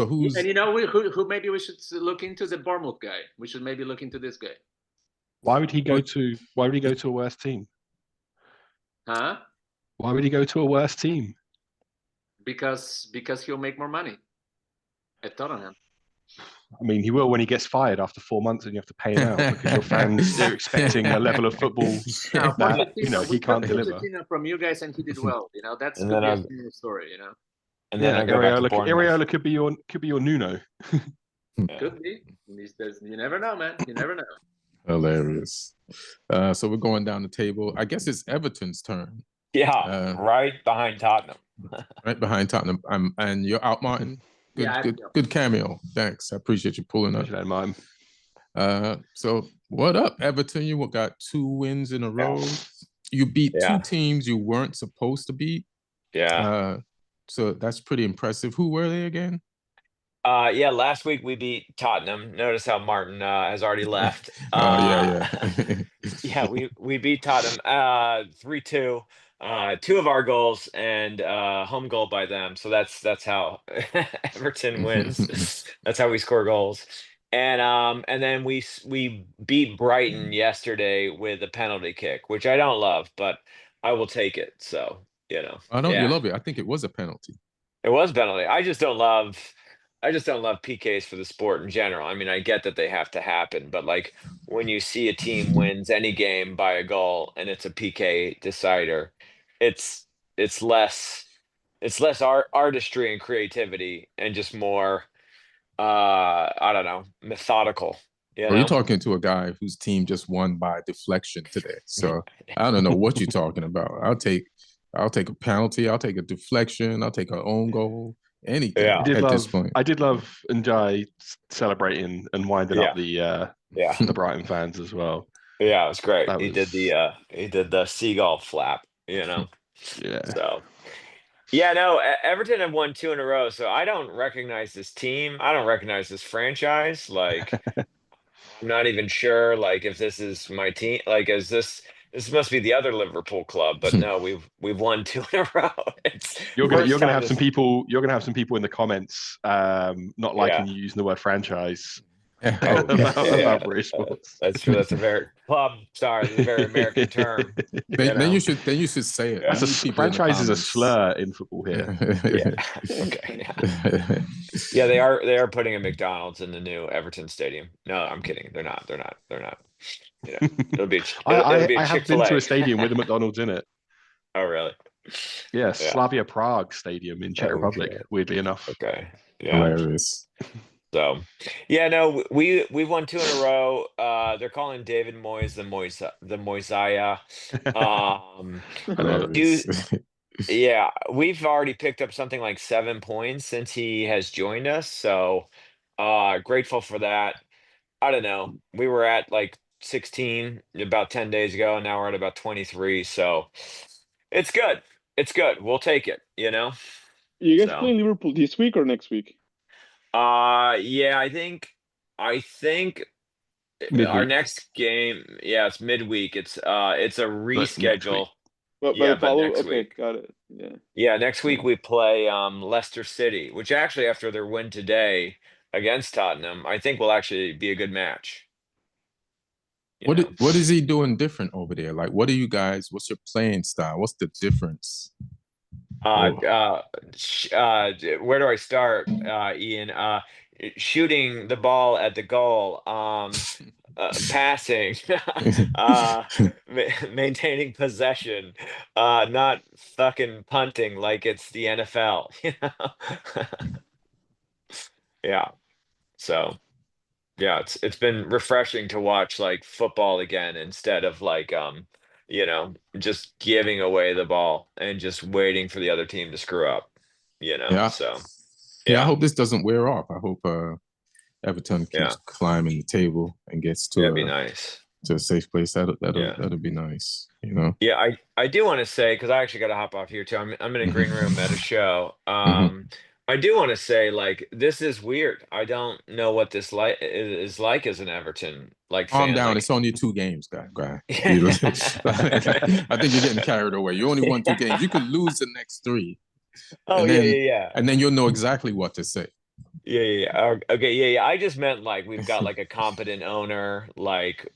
who maybe we should look into the Bournemouth guy. We should maybe look into this guy. Why would he go to a worse team? Huh? Why would he go to a worse team? Because he'll make more money at Tottenham. I mean, he will when he gets fired after 4 months and you have to pay him out because your fans are expecting a level of football that he can't deliver. From you guys, and he did well. That's a good story. And then Areola could be your Nuno. Could be. You never know, man. You never know. Hilarious. So we're going down the table. I guess it's Everton's turn. Yeah, right behind Tottenham. Right behind Tottenham. And you're out, Martin. Good cameo. Thanks. I appreciate you pulling up. Mine. So what up, Everton? You got 2 wins in a row. You beat 2 teams you weren't supposed to beat. Yeah. So that's pretty impressive. Who were they again? Last week we beat Tottenham. Notice how Martin has already left. We beat Tottenham 3-2. 2 of our goals and home goal by them. So that's how Everton wins. That's how we score goals. And then we beat Brighton yesterday with a penalty kick, which I don't love, but I will take it. So I don't. You love it. I think it was a penalty. It was a penalty. I just don't love PKs for the sport in general. I mean, I get that they have to happen, but like when you see a team wins any game by a goal and it's a PK decider, it's less artistry and creativity and just more I don't know, methodical. You're talking to a guy whose team just won by deflection today. So I don't know what you're talking about. I'll take a penalty, I'll take a deflection, I'll take an own goal. Anything at this point. I did love Njai celebrating and winding up the Brighton fans as well. Yeah, it was great. He did the seagull flap, Yeah. So Everton have won 2 in a row. So I don't recognize this team. I don't recognize this franchise. Like I'm not even sure like if this is my team. Like is this must be the other Liverpool club, but no, we've won 2 in a row. You're gonna have some people in the comments not liking you using the word franchise. About British sports. That's true. That's a very very American term. Then you should say it. Franchise is a slur in football here. Okay. Yeah, they are putting a McDonald's in the new Everton stadium. No, I'm kidding. They're not. It'll be I have been to a stadium with a McDonald's in it. Oh, really? Yeah, Slavia Prague Stadium in Czech Republic. Weirdly enough. Okay. Yeah. Hilarious. So, we've won 2 in a row. They're calling David Moyes the Moyesiah. We've already picked up something like 7 points since he has joined us. So, grateful for that. I don't know. We were at like 16 about 10 days ago, and now we're at about 23. So, it's good. It's good. We'll take it. You guys playing Liverpool this week or next week? I think midweek. Our next game, it's midweek. It's a reschedule. But next week. Got it. Yeah, next week we play Leicester City, which actually after their win today against Tottenham, I think will actually be a good match. What is he doing different over there? Like, what's your playing style? What's the difference? Where do I start, Ian? Shooting the ball at the goal. passing, maintaining possession, not fucking punting like it's the NFL, you know? Yeah. So yeah, it's been refreshing to watch like football again instead of like just giving away the ball and just waiting for the other team to screw up, Yeah. So Yeah, I yeah. hope this doesn't wear off. I hope Everton keeps climbing the table and gets to That'd be nice. To a safe place. That'll be nice, Yeah, I do want to say, because I actually got to hop off here too. I'm in a green room at a show. I do want to say, like, this is weird. I don't know what this is like as an Everton Calm fan. down. Like, It's only 2 games, guy. I think you're getting carried away. You only won 2 games. You could lose the next 3. Oh, yeah. And then you'll know exactly what to say. Yeah. Okay, yeah. I just meant like we've got like a competent owner, like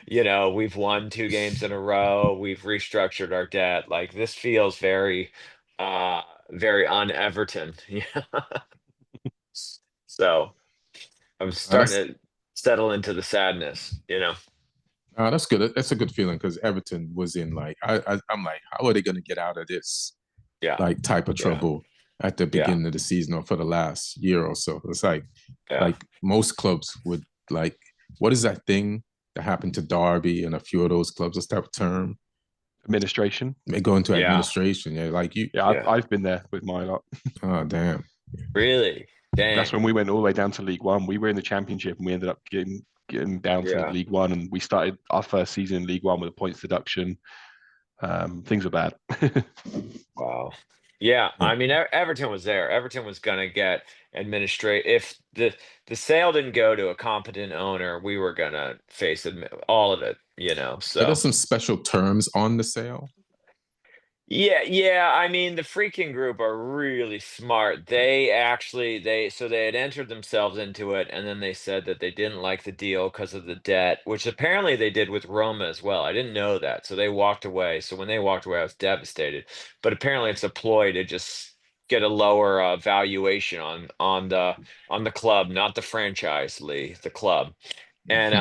we've won 2 games in a row, we've restructured our debt. Like this feels very very un-Everton. So I'm starting to settle into the sadness. That's good. That's a good feeling because Everton was in like I'm like, how are they going to get out of this type of trouble at the beginning of the season or for the last year or so? It's like most clubs would like, what is that thing that happened to Derby and a few of those clubs? What's that term? Administration. They go into administration. Yeah, like you. Yeah, I've been there with my lot. Oh damn! Really? Dang. That's when we went all the way down to League One. We were in the Championship and we ended up getting down to League One, and we started our first season in League One with a points deduction. Things were bad. Wow. Yeah, I mean, Everton was there. Everton was gonna get if the sale didn't go to a competent owner, we were gonna face all of it. So there's some special terms on the sale. Yeah. I mean, the freaking group are really smart. They had entered themselves into it, and then they said that they didn't like the deal because of the debt, which apparently they did with Roma as well. I didn't know that. So they walked away. So when they walked away, I was devastated. But apparently it's a ploy to just get a lower valuation on the club, not the franchise, Lee, the club. And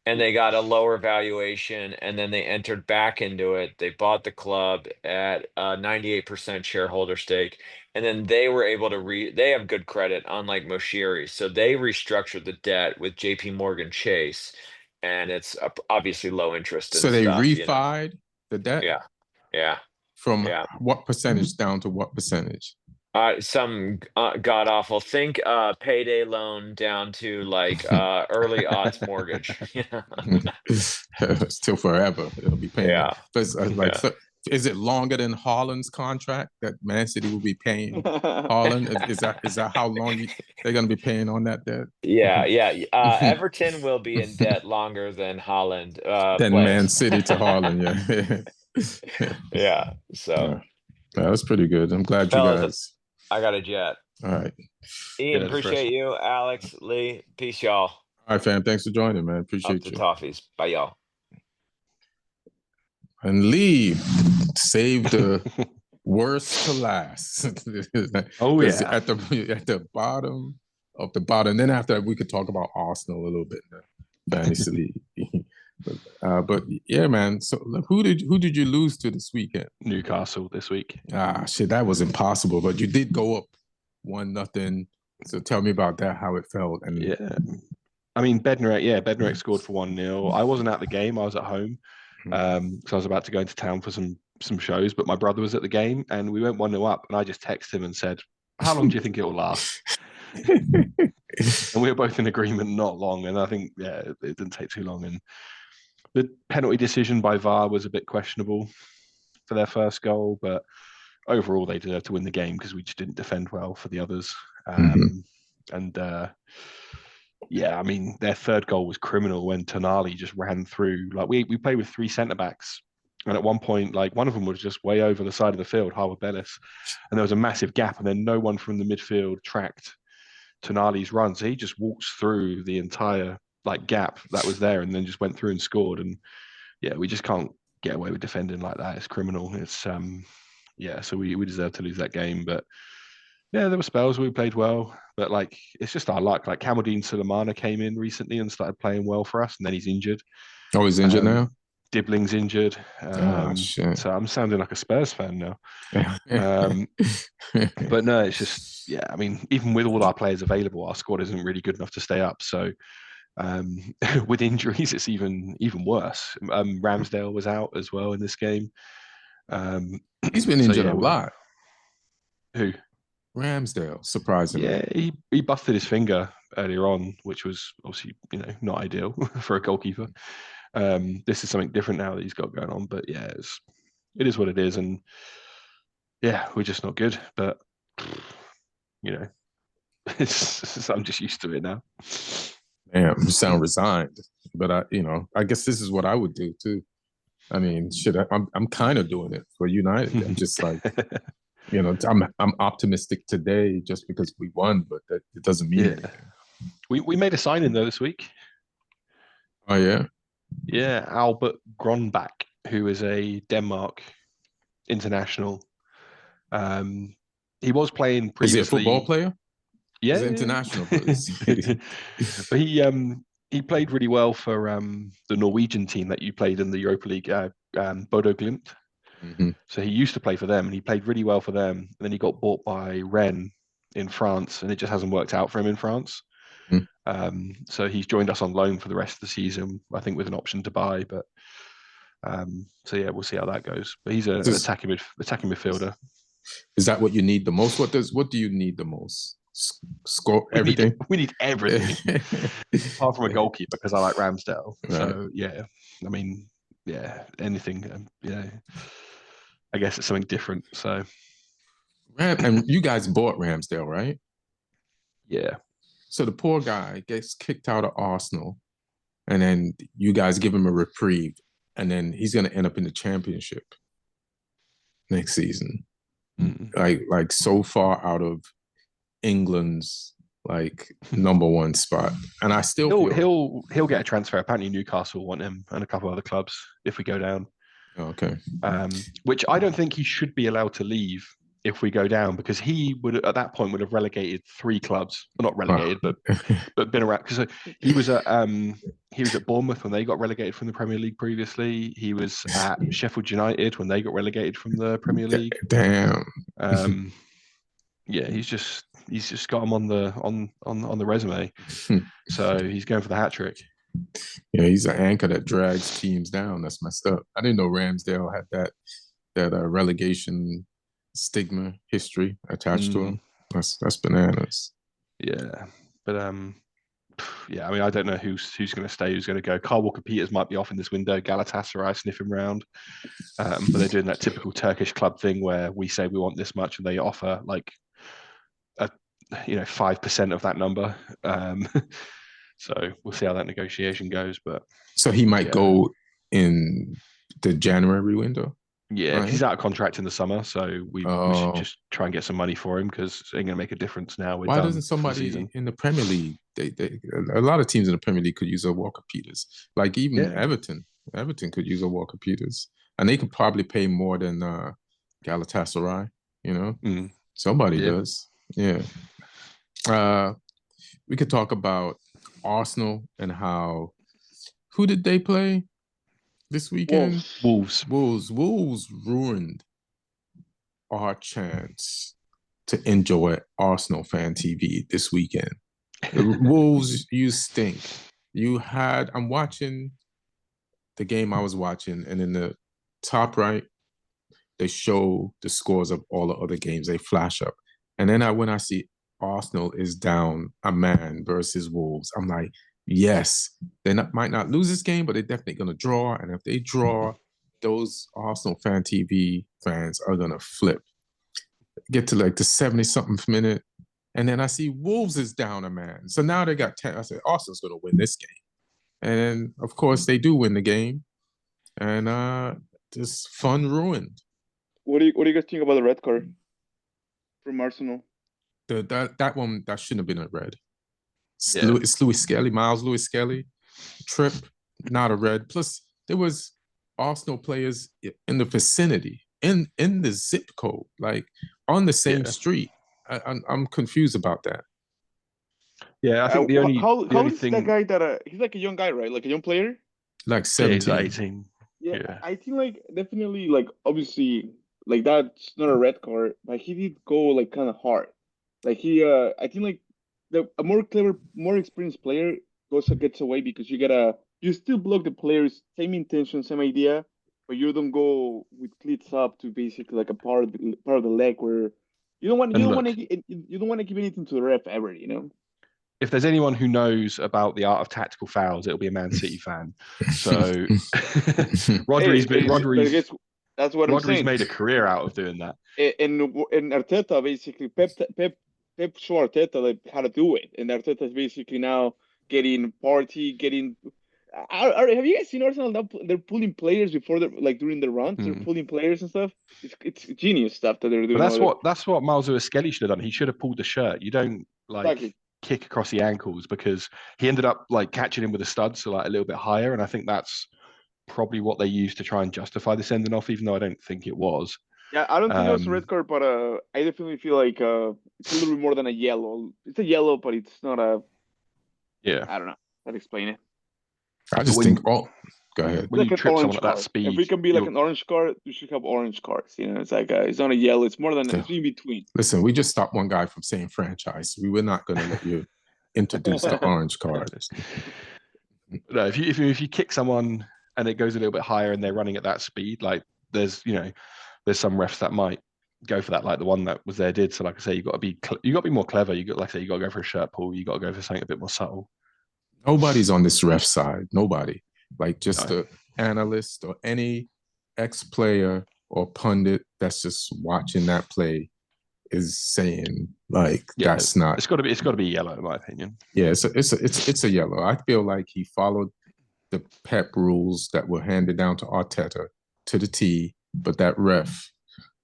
they got a lower valuation, and then they entered back into it. They bought the club at a 98% shareholder stake, and then they were able to they have good credit, unlike Moshiri, so they restructured the debt with JP Morgan Chase, and it's obviously low interest. So they refied the debt. Yeah. From what percentage down to what percentage? Some god awful. Think payday loan down to like early odds mortgage. Still forever. It'll be paying. Yeah. But so, is it longer than Haaland's contract that Man City will be paying Haaland? Is that how long they're going to be paying on that debt? Yeah. Everton will be in debt longer than Haaland. Than Man City to Haaland. Yeah. So that was pretty good. I'm glad you guys. I got a jet. All right. Ian, appreciate you. Alex, Lee, peace, y'all. All right, fam. Thanks for joining, man. Appreciate you. Toffees. Bye, y'all. And Lee saved the worst to last. Oh, yeah. At the bottom of the bottom. Then after that, we could talk about Arsenal a little bit in the fantasy league. But yeah, man. So who did you lose to this weekend? Newcastle this week. Shit, that was impossible. But you did go up 1-0. So tell me about that, how it felt. And I mean, Bednarek scored for 1-0. I wasn't at the game. I was at home. So I was about to go into town for some shows, but my brother was at the game, and we went 1-0 up. And I just texted him and said, "How long do you think it will last?" And we were both in agreement, not long. And I think it didn't take too long. And the penalty decision by VAR was a bit questionable for their first goal, but overall they deserved to win the game because we just didn't defend well for the others. And I mean, their third goal was criminal when Tonali just ran through. Like we played with 3 centre backs, and at one point, like one of them was just way over the side of the field, Harvard Bellis, and there was a massive gap, and then no one from the midfield tracked Tonali's run, so he just walks through the entire gap that was there and then just went through and scored. And we just can't get away with defending like that. It's criminal. It's so we deserve to lose that game. But Yeah, there were spells where we played well, but like it's just our luck. Like Kamaldeen Sulemana came in recently and started playing well for us, and then he's injured. Oh, he's injured now? Dibling's injured. Shit. So I'm sounding like a Spurs fan now. But no, it's just, yeah, I mean, even with all our players available, our squad isn't really good enough to stay up. So with injuries, it's even worse. Ramsdale was out as well in this game. He's been injured a lot. Who? Ramsdale, surprisingly. Yeah, he busted his finger earlier on, which was obviously, not ideal for a goalkeeper. This is something different now that he's got going on, but yeah, it is what it is, and yeah, we're just not good. But I'm just used to it now. Damn, you sound resigned, but I guess this is what I would do too. I mean, shit, I'm kind of doing it for United. I'm just like, I'm optimistic today just because we won, but that it doesn't mean anything. We made a signing though this week. Oh yeah. Yeah, Albert Gronbach, who is a Denmark international. He was playing previously. Is he a football player? Yeah, he's international. But he played really well for the Norwegian team that you played in the Europa League, Bodo Glimt. Mm-hmm. So he used to play for them, and he played really well for them. And then he got bought by Rennes in France, and it just hasn't worked out for him in France. Mm-hmm. So he's joined us on loan for the rest of the season, I think, with an option to buy. But so yeah, we'll see how that goes. But he's an attacking midfielder. Is that what you need the most? What do you need the most? Score everything. We need everything, apart from a goalkeeper, because I like Ramsdale. Right. So yeah, I mean, yeah, anything. I guess it's something different. So, and you guys bought Ramsdale, right? Yeah. So the poor guy gets kicked out of Arsenal, and then you guys give him a reprieve, and then he's going to end up in the Championship next season. Mm-hmm. Like so far out of England's number one spot, and I still he'll get a transfer. Apparently Newcastle want him, and a couple other clubs if we go down. Okay. Which I don't think he should be allowed to leave if we go down, because he would at that point would have relegated 3 clubs. Well, not relegated, but been around, because he was at Bournemouth when they got relegated from the Premier League previously. He was at Sheffield United when they got relegated from the Premier League. Damn. Yeah, he's just got him on the resume. So he's going for the hat trick. Yeah, he's an anchor that drags teams down. That's messed up. I didn't know Ramsdale had that relegation stigma history attached to him. That's bananas. Yeah, but yeah, I mean, I don't know who's going to stay, who's going to go. Kyle Walker-Peters might be off in this window. Galatasaray sniff him round, but they're doing that typical Turkish club thing where we say we want this much and they offer 5% of that number. So we'll see how that negotiation goes. But so he might go in the January window. Yeah, right. He's out of contract in the summer, so we should just try and get some money for him, because it ain't going to make a difference now. Why doesn't somebody in the Premier League? A lot of teams in the Premier League could use a Walker-Peters. Like even Everton could use a Walker-Peters, and they could probably pay more than Galatasaray. Somebody does. Yeah. We could talk about Arsenal and who did they play this weekend? Wolves ruined our chance to enjoy Arsenal fan TV this weekend. The Wolves, you stink. I'm watching the game I was watching, and in the top right, they show the scores of all the other games. They flash up. And then when I see Arsenal is down a man versus Wolves, I'm like, yes, they might not lose this game, but they're definitely going to draw. And if they draw, those Arsenal fan TV fans are going to flip. Get to the 70-something minute, and then I see Wolves is down a man. So now they got 10. I said, Arsenal's going to win this game. And of course, they do win the game. And this fun ruined. What do you guys think about the red card from Arsenal? That one, that shouldn't have been a red. It's Miles Lewis Skelly. Trip, not a red. Plus, there was Arsenal players in the vicinity, in the zip code, on the same street. I'm confused about that. Yeah, I think the only how the only is thing that guy that he's like a young guy, right? Like a young player. Like yeah, he's 17. like 18. Yeah, Yeah. I think like definitely like obviously like that's not a red card, but he did go like kind of hard. Like I think like a more clever, more experienced player gets away because you still block the players, same intention, same idea, but you don't go with cleats up to basically like a part of the leg where And look, you don't want to give anything to the ref ever, you know. if there's anyone who knows about the art of tactical fouls, it'll be a Man City fan. So Rodri's that's what I'm saying. made a career out of doing that. And Arteta basically Pep showed Arteta like how to do it, and Arteta is basically now getting. Have you guys seen Arsenal now? They're pulling players before they're like during the runs. They're pulling players and stuff. It's genius stuff that they're doing. But that's what Miles Lewis-Skelly should have done. He should have pulled the shirt. You don't Exactly. kick across the ankles because he ended up like catching him with a stud, so like a little bit higher. And I think that's probably what they used to try and justify the sending off, even though I don't think it was. Yeah, I don't think it was a red card, but I definitely feel like it's a little bit more than a yellow. It's a yellow, but it's not a. Yeah. I don't know. I'd explain it. I just think. Oh, go ahead. When you trip someone at that speed, if we can be like an orange card, we should have orange cards. You know, it's like it's not a yellow. It's more than it's in between. Listen, we just stopped one guy from saying franchise. We were not going to let you introduce the orange card. No, if you kick someone and it goes a little bit higher and they're running at that speed, like there's some refs that might go for that, like the one that was there did. So like I say, you got to be more clever. You got to go for a shirt pull. You got to go for something a bit more subtle. Nobody's on this ref side. Nobody. Like just the analyst or any ex-player or pundit that's just watching that play is saying like that's not. It's got to be yellow in my opinion. Yeah, it's a yellow. I feel like he followed the Pep rules that were handed down to Arteta to the T, but that ref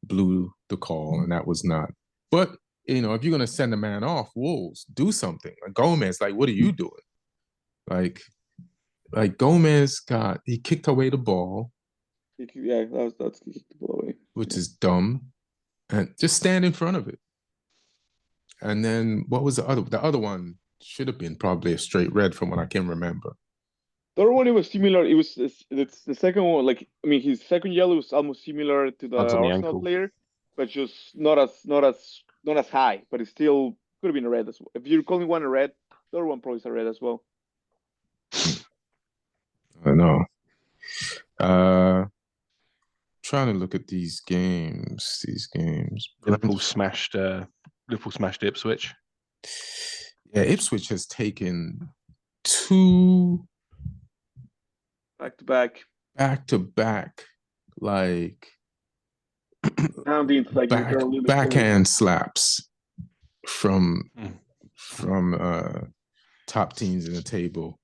blew the call, and that was not. But if you're gonna send a man off, Wolves, do something. Like Gomez, like what are you doing? Like Gomez he kicked away the ball. Yeah, that's he kicked the ball away, which is dumb, and just stand in front of it. And then what was the other? The other one should have been probably a straight red from what I can remember. The other one, it was similar. It's the second one. Like his second yellow was almost similar to the Arsenal player, but just not as high. But it still could have been a red as well. If you're calling one a red, the other one probably is a red as well. I know. Trying to look at these games. Liverpool smashed Ipswich. Yeah, Ipswich has taken 2 back-to-back, like backhand slaps from top teams in the table,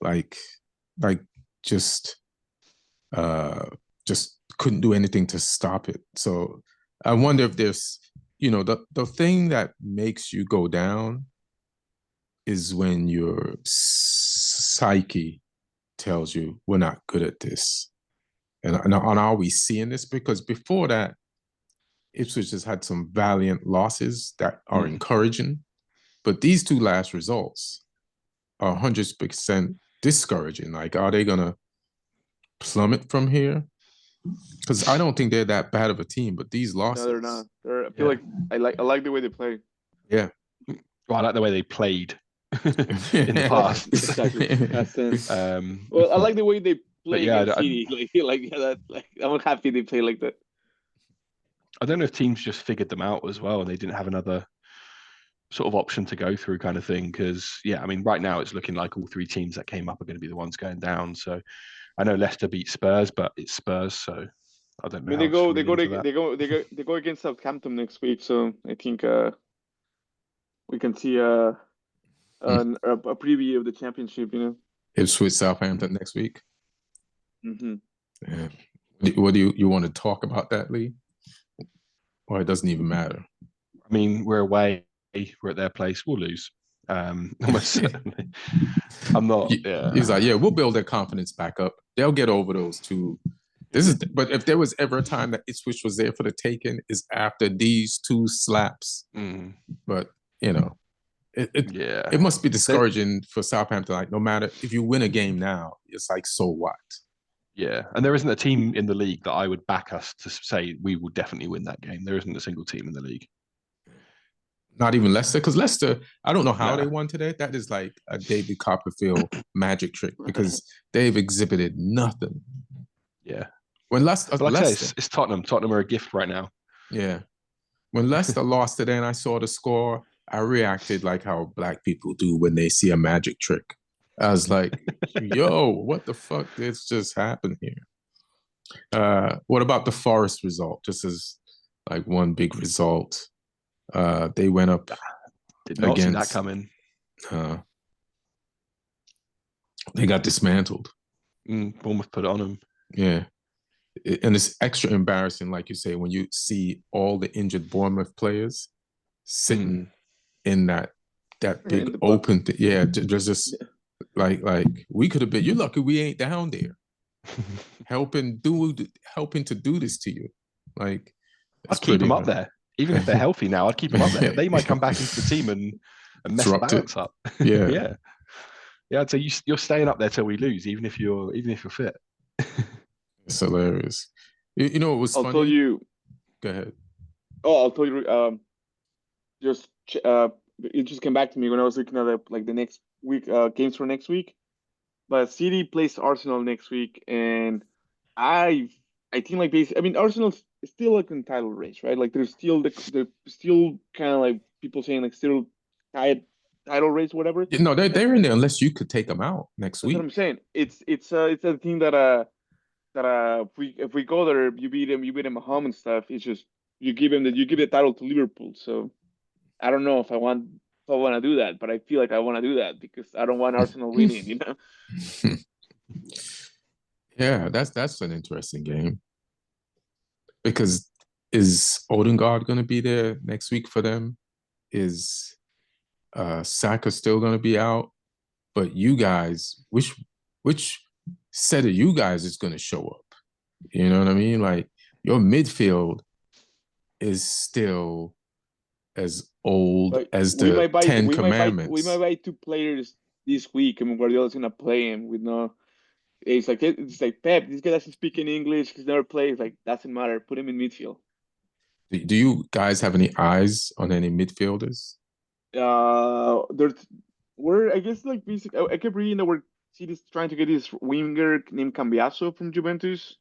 like just couldn't do anything to stop it. So I wonder if there's the thing that makes you go down is when your psyche tells you we're not good at this. And are we seeing this? Because before that, Ipswich has had some valiant losses that are encouraging, but these 2 last results are 100% discouraging. Like, are they gonna plummet from here? Because I don't think they're that bad of a team, but these losses. No, they're not. I feel like I like the way they play. Yeah. Well, I like the way they played in the past. Exactly. Well, I like the way they play against City. I'm happy they play like that. I don't know if teams just figured them out as well and they didn't have another sort of option to go through kind of thing. Because right now it's looking like all 3 teams that came up are going to be the ones going down. So I know Leicester beat Spurs, but it's Spurs, so I don't know. I mean, they go against Southampton next week, so I think we can see a preview of the championship. Ipswich Southampton next week. Mm-hmm. Yeah. What do you want to talk about that, Lee? Or it doesn't even matter? I mean, we're away. We're at their place. We'll lose. Almost certainly. I'm not. He's like, we'll build their confidence back up. They'll get over those 2 But if there was ever a time that Ipswich was there for the taking, is after these two slaps. But it must be discouraging for Southampton. Like, no matter if you win a game now, it's like, so what? Yeah, and there isn't a team in the league that I would back us to say we will definitely win that game. There isn't a single team in the league. Not even Leicester, because Leicester, I don't know how they won today. That is like a David Copperfield magic trick, because they've exhibited nothing. Yeah. When Leicester, it's Tottenham. Tottenham are a gift right now. Yeah. When Leicester lost today and I saw the score, I reacted like how black people do when they see a magic trick. I was like, yo, what the fuck did just happen here? What about the Forest result? Just as like one big result. They went up. Did not see that coming. They got dismantled. Bournemouth put it on them. Yeah. And it's extra embarrassing, like you say, when you see all the injured Bournemouth players sitting in that big open thing. Yeah, just like we could have been. You're lucky we ain't down there, helping to do this to you. Like, I'd keep them up there, even if they're healthy now. I'd keep them up there. They might come back into the team and mess the balance up. Yeah, yeah. I'd say you're staying up there till we lose, even if you're fit. It's hilarious. You know what was funny? I'll tell you. Go ahead. Oh, I'll tell you. It just came back to me when I was looking at the next week games for next week. But City plays Arsenal next week, and I think like basically, I mean, Arsenal's still like in title race, right? Like there's still kind of like people saying like still title race, whatever. No, they're in there unless you could take them out next week. That's what I'm saying. It's a thing that if we go there, you beat him at home and stuff. It's just you give the title to Liverpool. So I don't know if I want to do that, but I feel like I want to do that because I don't want Arsenal winning. You know. Yeah, that's an interesting game. Because is Odegaard going to be there next week for them? Is Saka still going to be out? But you guys, which set of you guys is going to show up? You know what I mean? Like, your midfield is still as old as the Ten Commandments. We might buy 2 players this week, and Guardiola's going to play him with no. It's like Pep. This guy doesn't speak in English. He's never played. It's like, doesn't matter. Put him in midfield. Do you guys have any eyes on any midfielders? I guess like basically, I kept reading that City's trying to get this winger named Cambiaso from Juventus,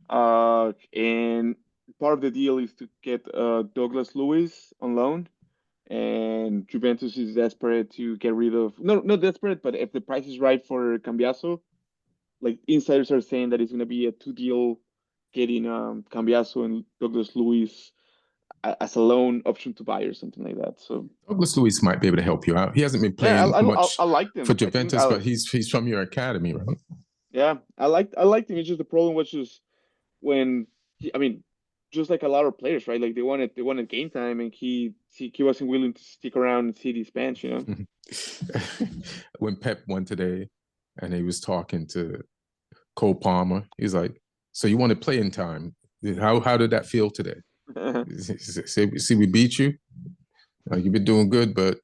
and part of the deal is to get Douglas Luiz on loan, and Juventus is desperate to get rid of not desperate, but if the price is right for Cambiaso, like insiders are saying that it's going to be a 2 deal, getting Cambiaso and Douglas Luiz as a loan option to buy or something like that. So Douglas Luiz might be able to help you out. He hasn't been playing much I like him for Juventus, but he's from your academy, right? Yeah, I liked him. It's just the problem was just when just like a lot of players, right? Like they wanted game time, and he wasn't willing to stick around and see these bench, you know. When Pep won today, and he was talking to Cole Palmer, he's like, "So you wanted playing time? How did that feel today?" See, we beat you. Like, you've been doing good, but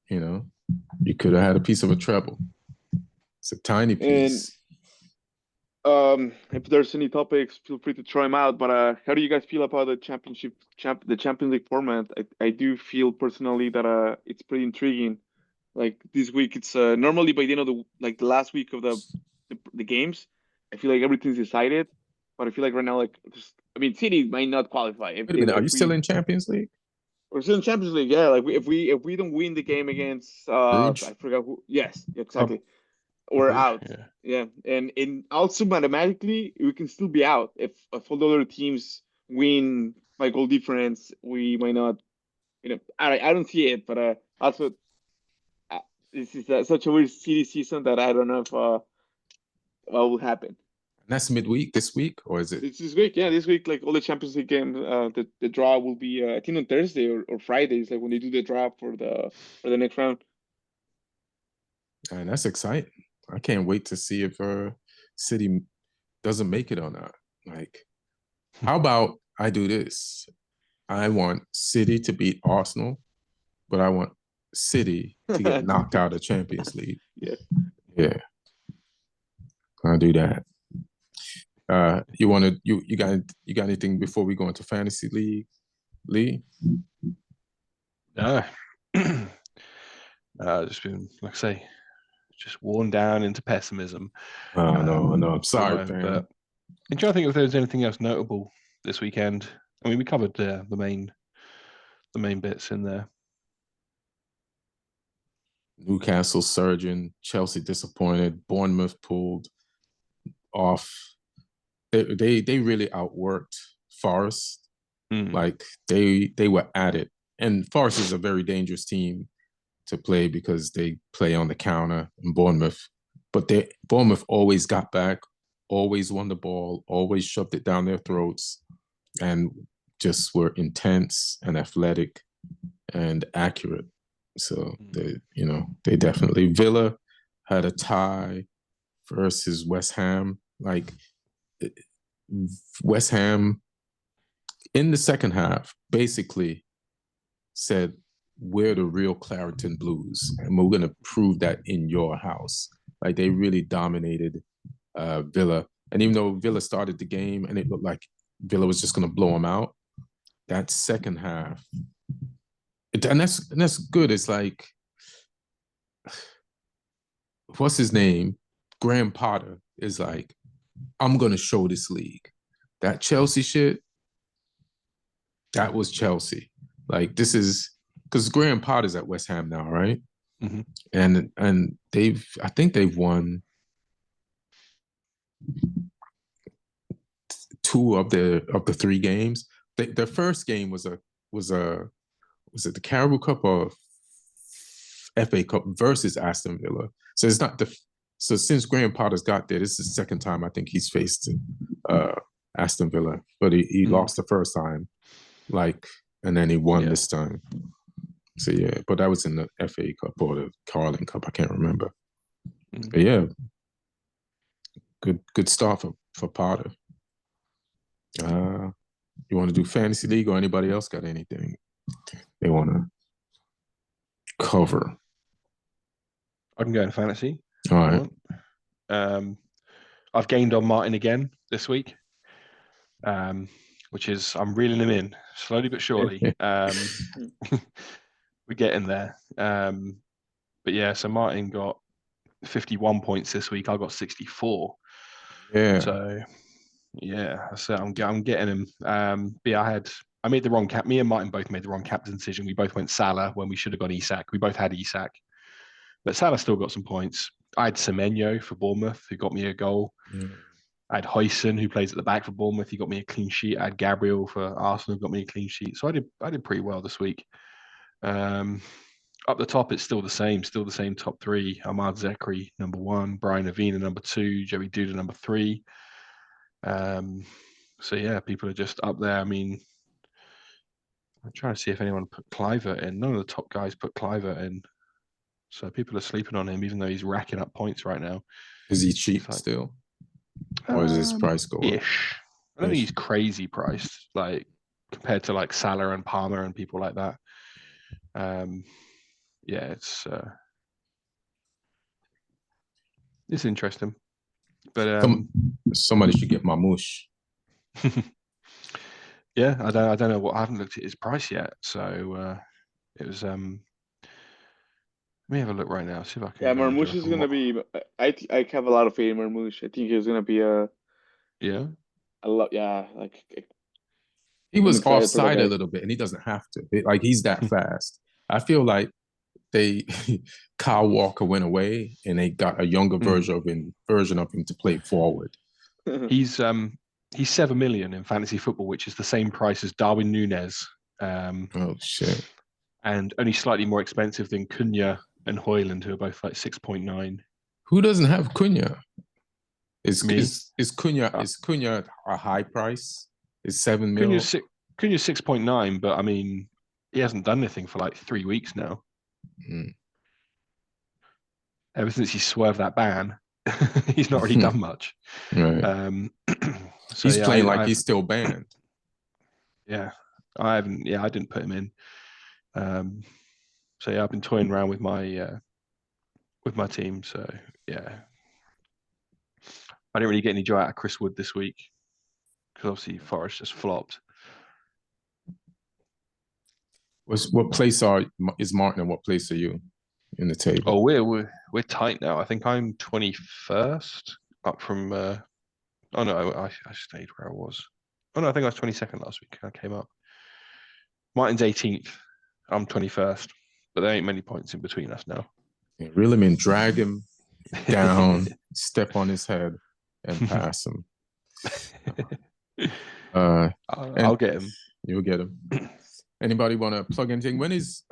you could have had a piece of a treble. It's a tiny piece. And if there's any topics, feel free to throw them out. But how do you guys feel about the Champions League format? I do feel personally that it's pretty intriguing. Like this week, it's normally by the end of the last week of the games, I feel like everything's decided. But I feel like right now, City might not qualify. Wait a minute, are you still in Champions League? We're still in Champions League, yeah. Like if we don't win the game against I forgot who. Yes, exactly. We're out. Yeah. And also mathematically, we can still be out if all the other teams win by goal difference. We might not. I don't see it, but also this is such a weird City season that I don't know if what will happen. And that's midweek this week, or is it? It's this week, yeah. This week, like all the Champions League games, the draw will be I think on Thursday or Fridays, like when they do the draw for the next round. And that's exciting. I can't wait to see if City doesn't make it or not. Like, how about I do this? I want City to beat Arsenal, but I want City to get knocked out of Champions League. Yeah. I'll do that. You got anything before we go into fantasy league, Lee? No. Just been, like I say, just worn down into pessimism. No. I'm sorry, fam. But I'm trying to think if there's anything else notable this weekend. I mean, we covered the main bits in there. Newcastle surging, Chelsea disappointed, Bournemouth pulled off. They really outworked Forest. Like they were at it. And Forest is a very dangerous team to play because they play on the counter in Bournemouth. But Bournemouth always got back, always won the ball, always shoved it down their throats, and just were intense and athletic and accurate. So they definitely. Villa had a tie versus West Ham. Like West Ham in the second half basically said, we're the real Clareton Blues, and we're going to prove that in your house. Like they really dominated Villa. And even though Villa started the game and it looked like Villa was just going to blow them out, that second half, and that's good. It's like, what's his name? Graham Potter is like, I'm going to show this league. That Chelsea shit, that was Chelsea. Like this is, because Graham Potter's at West Ham now, right? Mm-hmm. And I think they've won 2 of the 3 games. Their first game was it the Carabao Cup or FA Cup versus Aston Villa. So it's not so since Graham Potter's got there, this is the second time I think he's faced Aston Villa, but he lost the first time, and then he won this time. So yeah, but that was in the FA Cup or the Carling Cup, I can't remember. But yeah, good start for Potter. You want to do fantasy league, or anybody else got anything they want to cover? I can go in fantasy. All right. I've gained on Martin again this week, which is, I'm reeling him in slowly but surely. We're getting there. But yeah, so Martin got 51 points this week. I got 64. Yeah. So yeah, so I'm getting him. But yeah, I made the wrong cap. Me and Martin both made the wrong captain decision. We both went Salah when we should have gone Isak. We both had Isak, but Salah still got some points. I had Semenyo for Bournemouth, who got me a goal. I had Hudson, who plays at the back for Bournemouth. He got me a clean sheet. I had Gabriel for Arsenal, who got me a clean sheet. So I did pretty well this week. Up the top, it's still the same top 3. Ahmad Zekri, number 1. Brian Avina, number 2. Joey Duda, number 3. So yeah, people are just up there. I mean, I'm trying to see if anyone put Clivert in. None of the top guys put Clivert in. So people are sleeping on him, even though he's racking up points right now. Is he cheap still? Or is his price go up? Ish. I don't think he's crazy priced, like compared to like Salah and Palmer and people like that. Yeah, it's interesting. But somebody should get Mamouche. Yeah, I don't know what. I haven't looked at his price yet, so it was. Let me have a look right now. See if I can. Yeah, Marmouche is gonna be. I have a lot of faith in Marmouche. I think he's gonna be a lot. Yeah, like he was offside a little bit, and he doesn't have to. Like he's that fast. I feel like Kyle Walker went away, and they got a younger version of him to play forward. He's 7 million in fantasy football, which is the same price as Darwin Núñez. Oh shit! And only slightly more expensive than Cunha and Højlund, who are both like 6.9. Who doesn't have Cunha? Is Cunha a high price? Is 7 million? Cunha's 6.9, but I mean, he hasn't done anything for like 3 weeks now. Ever since he swerved that ban, he's not really done much. Right. So he's playing like he's still banned. Yeah, I haven't. Yeah, I didn't put him in. So yeah, I've been toying around with my team. So yeah, I didn't really get any joy out of Chris Wood this week because obviously Forest just flopped. What place is Martin and what place are you in the table? Oh, we're tight now. I think I'm 21st up from. Oh no, I stayed where I was. Oh no, I think I was 22nd last week. I came up. Martin's 18th. I'm 21st, but there ain't many points in between us now. Yeah, reel him in, drag him down, step on his head, and pass him. I'll get him. You'll get him. Anybody want to plug anything? When is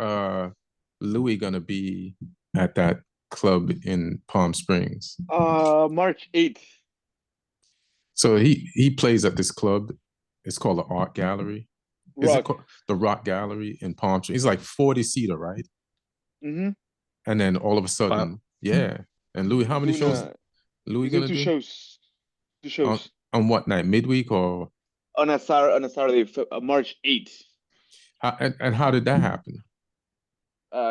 Louis gonna be at that club in Palm Springs? March 8th. So he plays at this club. It's called the Art Gallery. Is it called the Rock Gallery in Palm Springs? It's like 40-seater, right? Mm-hmm. And then all of a sudden, yeah. And Louis, how many shows? Louis gonna do? Two shows. On what night? Midweek or on a Saturday, March 8th. And how did that happen?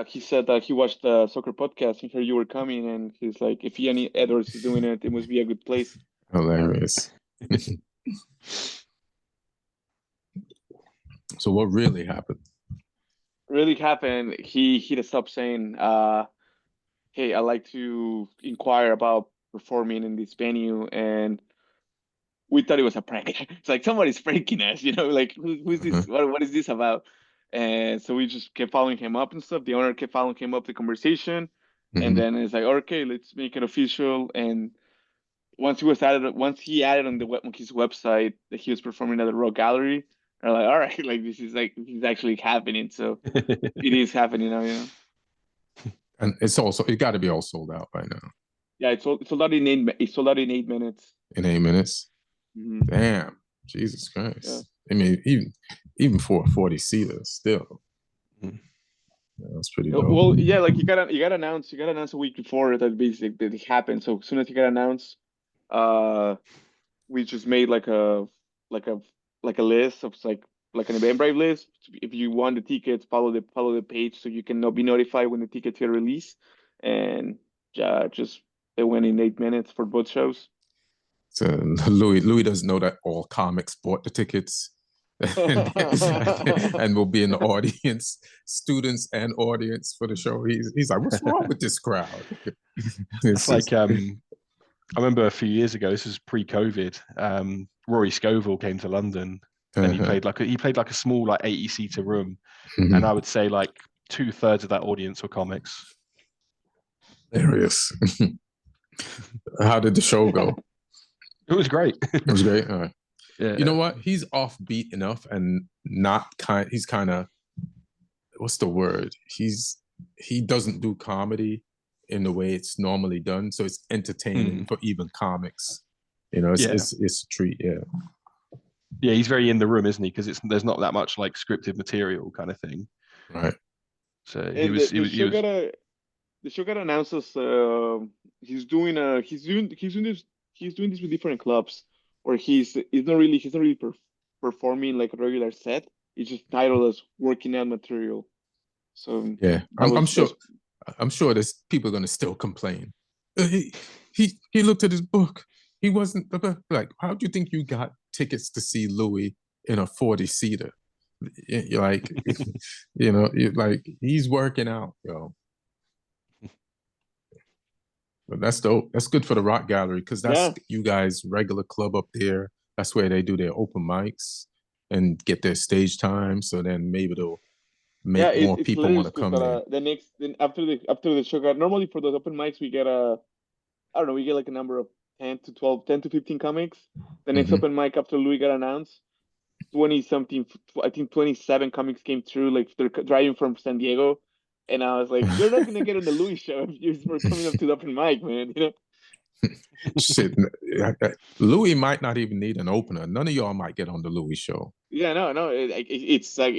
He said that he watched the soccer podcast and heard you were coming, and he's like, if Ian Edwards is doing it, it must be a good place. Hilarious. So what really happened? He hit us up saying, hey, I'd like to inquire about performing in this venue, and we thought it was a prank. It's like somebody's pranking us, like who's this? What is this about? And so we just kept following him up and stuff. The owner kept following him up the conversation, and then it's like, okay, let's make it official. And once he added on his website that he was performing at the Rock Gallery, they're like, all right, like this is actually happening. So it is happening now, And it got to be all sold out by now. Yeah, it's sold out in 8 minutes. In 8 minutes. Mm-hmm. Damn, Jesus Christ! Yeah. I mean, even for a 40-seater, still, that's pretty dope. Well, yeah, like you got announced a week before that it happened. So as soon as it got announced, we just made like a list of like an Eventbrite list. If you want the tickets, follow the page so you can be notified when the tickets get released. And just they went in 8 minutes for both shows. So Louis doesn't know that all comics bought the tickets and will be in the audience, students and audience for the show. He's like, what's wrong with this crowd? It's like I remember a few years ago. This is pre-COVID. Rory Scovel came to London and he played like a small 80-seater room, and I would say like 2/3 of that audience were comics. Hilarious. How did the show go? It was great. It was great. All right. Yeah. You know what? He's offbeat enough and he's kind of, what's the word? He doesn't do comedy in the way it's normally done. So it's entertaining for even comics. It's a treat. Yeah. Yeah, he's very in the room, isn't he? Because there's not that much like scripted material kind of thing. Right. So the show got announced as he's doing this with different clubs, or he's not really performing like a regular set. It's just titled as working out material. So yeah, I'm sure there's people gonna still complain. He looked at his book. He wasn't like, how do you think you got tickets to see Louis in a 40-seater? You're like, you're like, he's working out, yo. But that's dope. That's good for the Rock Gallery because that's you guys' regular club up there. That's where they do their open mics and get their stage time. So then maybe they'll make more people want to come there. After the show, normally for those open mics we get we get like a number of 10 to 15 comics. The next open mic after Louis got announced, 20-something, I think 27 comics came through. Like they're driving from San Diego. And I was like, you're not going to get on the Louis show if you're coming up to the open mic, man. Shit. Louis might not even need an opener. None of y'all might get on the Louis show. Yeah, no. It's like,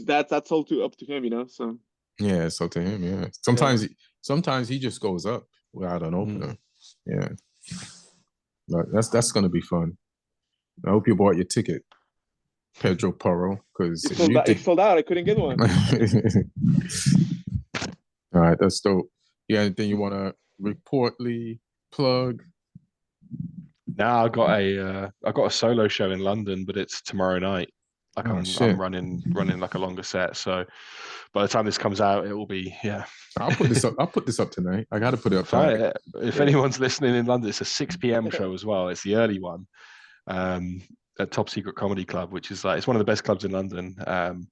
that's all up to him, so. Yeah, it's up to him, yeah. Sometimes he just goes up without an opener. Yeah. But that's going to be fun. I hope you bought your ticket, Pedro Porro, because it sold out. I couldn't get one. All right, that's dope. You got anything you want to reportly plug? Now I got a solo show in London, but it's tomorrow night. Like I'm running like a longer set, so by the time this comes out, it will be I'll put this up tonight. I got to put it up tonight. If anyone's listening in London, it's a 6 p.m. show as well. It's the early one. At Top Secret Comedy Club, which is like it's one of the best clubs in London.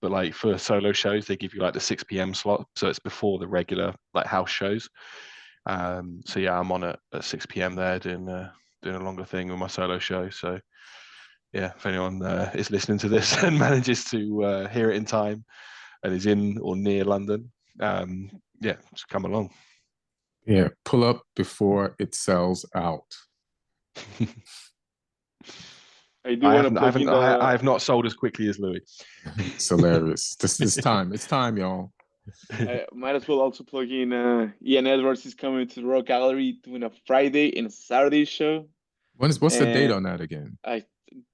But like for solo shows, they give you like the 6 p.m. slot, so it's before the regular like house shows. So yeah, I'm on at 6 p.m. there doing a longer thing with my solo show. So yeah, if anyone is listening to this and manages to hear it in time and is in or near London, yeah, just come along. Yeah, pull up before it sells out. I have not sold as quickly as Louis. It's hilarious. It's time. It's time, y'all. I might as well also plug in Ian Edwards is coming to the Rock Gallery doing a Friday and a Saturday show. What's the date on that again? I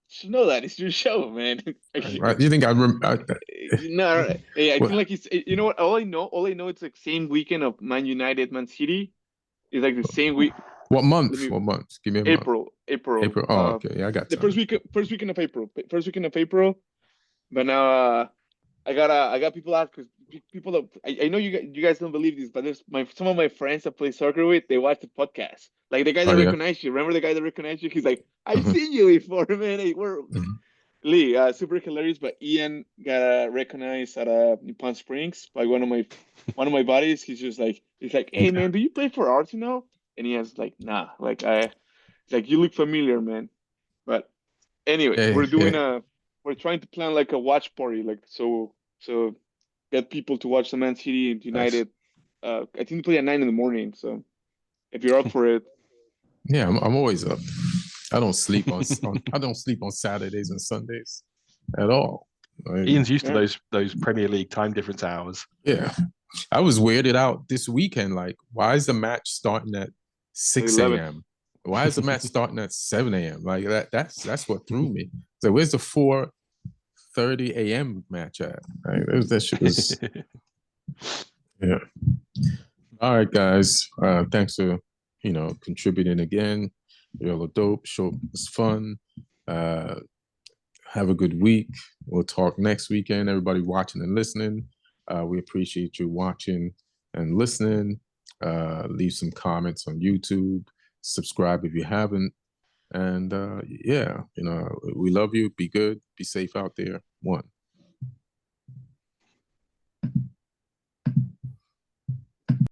should know that. It's your show, man. You think I remember? No, I think like it's, you know what? All I know it's like same weekend of Man United, Man City. It's like the same week. What month? What month? Give me a April. month. April. Oh, okay. Yeah, I got the first weekend of April. First weekend of April. But now I got people out because people that I know you guys don't believe this, but there's some of my friends I play soccer with. They watch the podcast. Like the guy that recognized you. Remember the guy that recognized you? He's like, I've seen you before, man. Hey, we're Lee, super hilarious. But Ian got recognized at Palm Springs by one of my buddies. He's like, hey man, do you play for Arsenal? And he has like, nah, like you look familiar, man. But anyway, we're trying to plan like a watch party, like so get people to watch the Man City and United. Nice. I think we play at 9 a.m. So if you're up for it. Yeah, I'm always up. I don't sleep on Saturdays and Sundays at all. Ian's used to those Premier League time difference hours. Yeah. I was weirded out this weekend. Like, why is the match starting at 6 a.m.? Why is the match starting at 7 a.m.? Like that's what threw me. So where's the 4:30 a.m. match at? Like, that shit was yeah. All right, guys. Thanks for contributing again. You're dope. Show was fun. Have a good week. We'll talk next weekend. Everybody watching and listening. We appreciate you watching and listening. Leave some comments on YouTube. Subscribe if you haven't. And yeah, we love you. Be good. Be safe out there. One.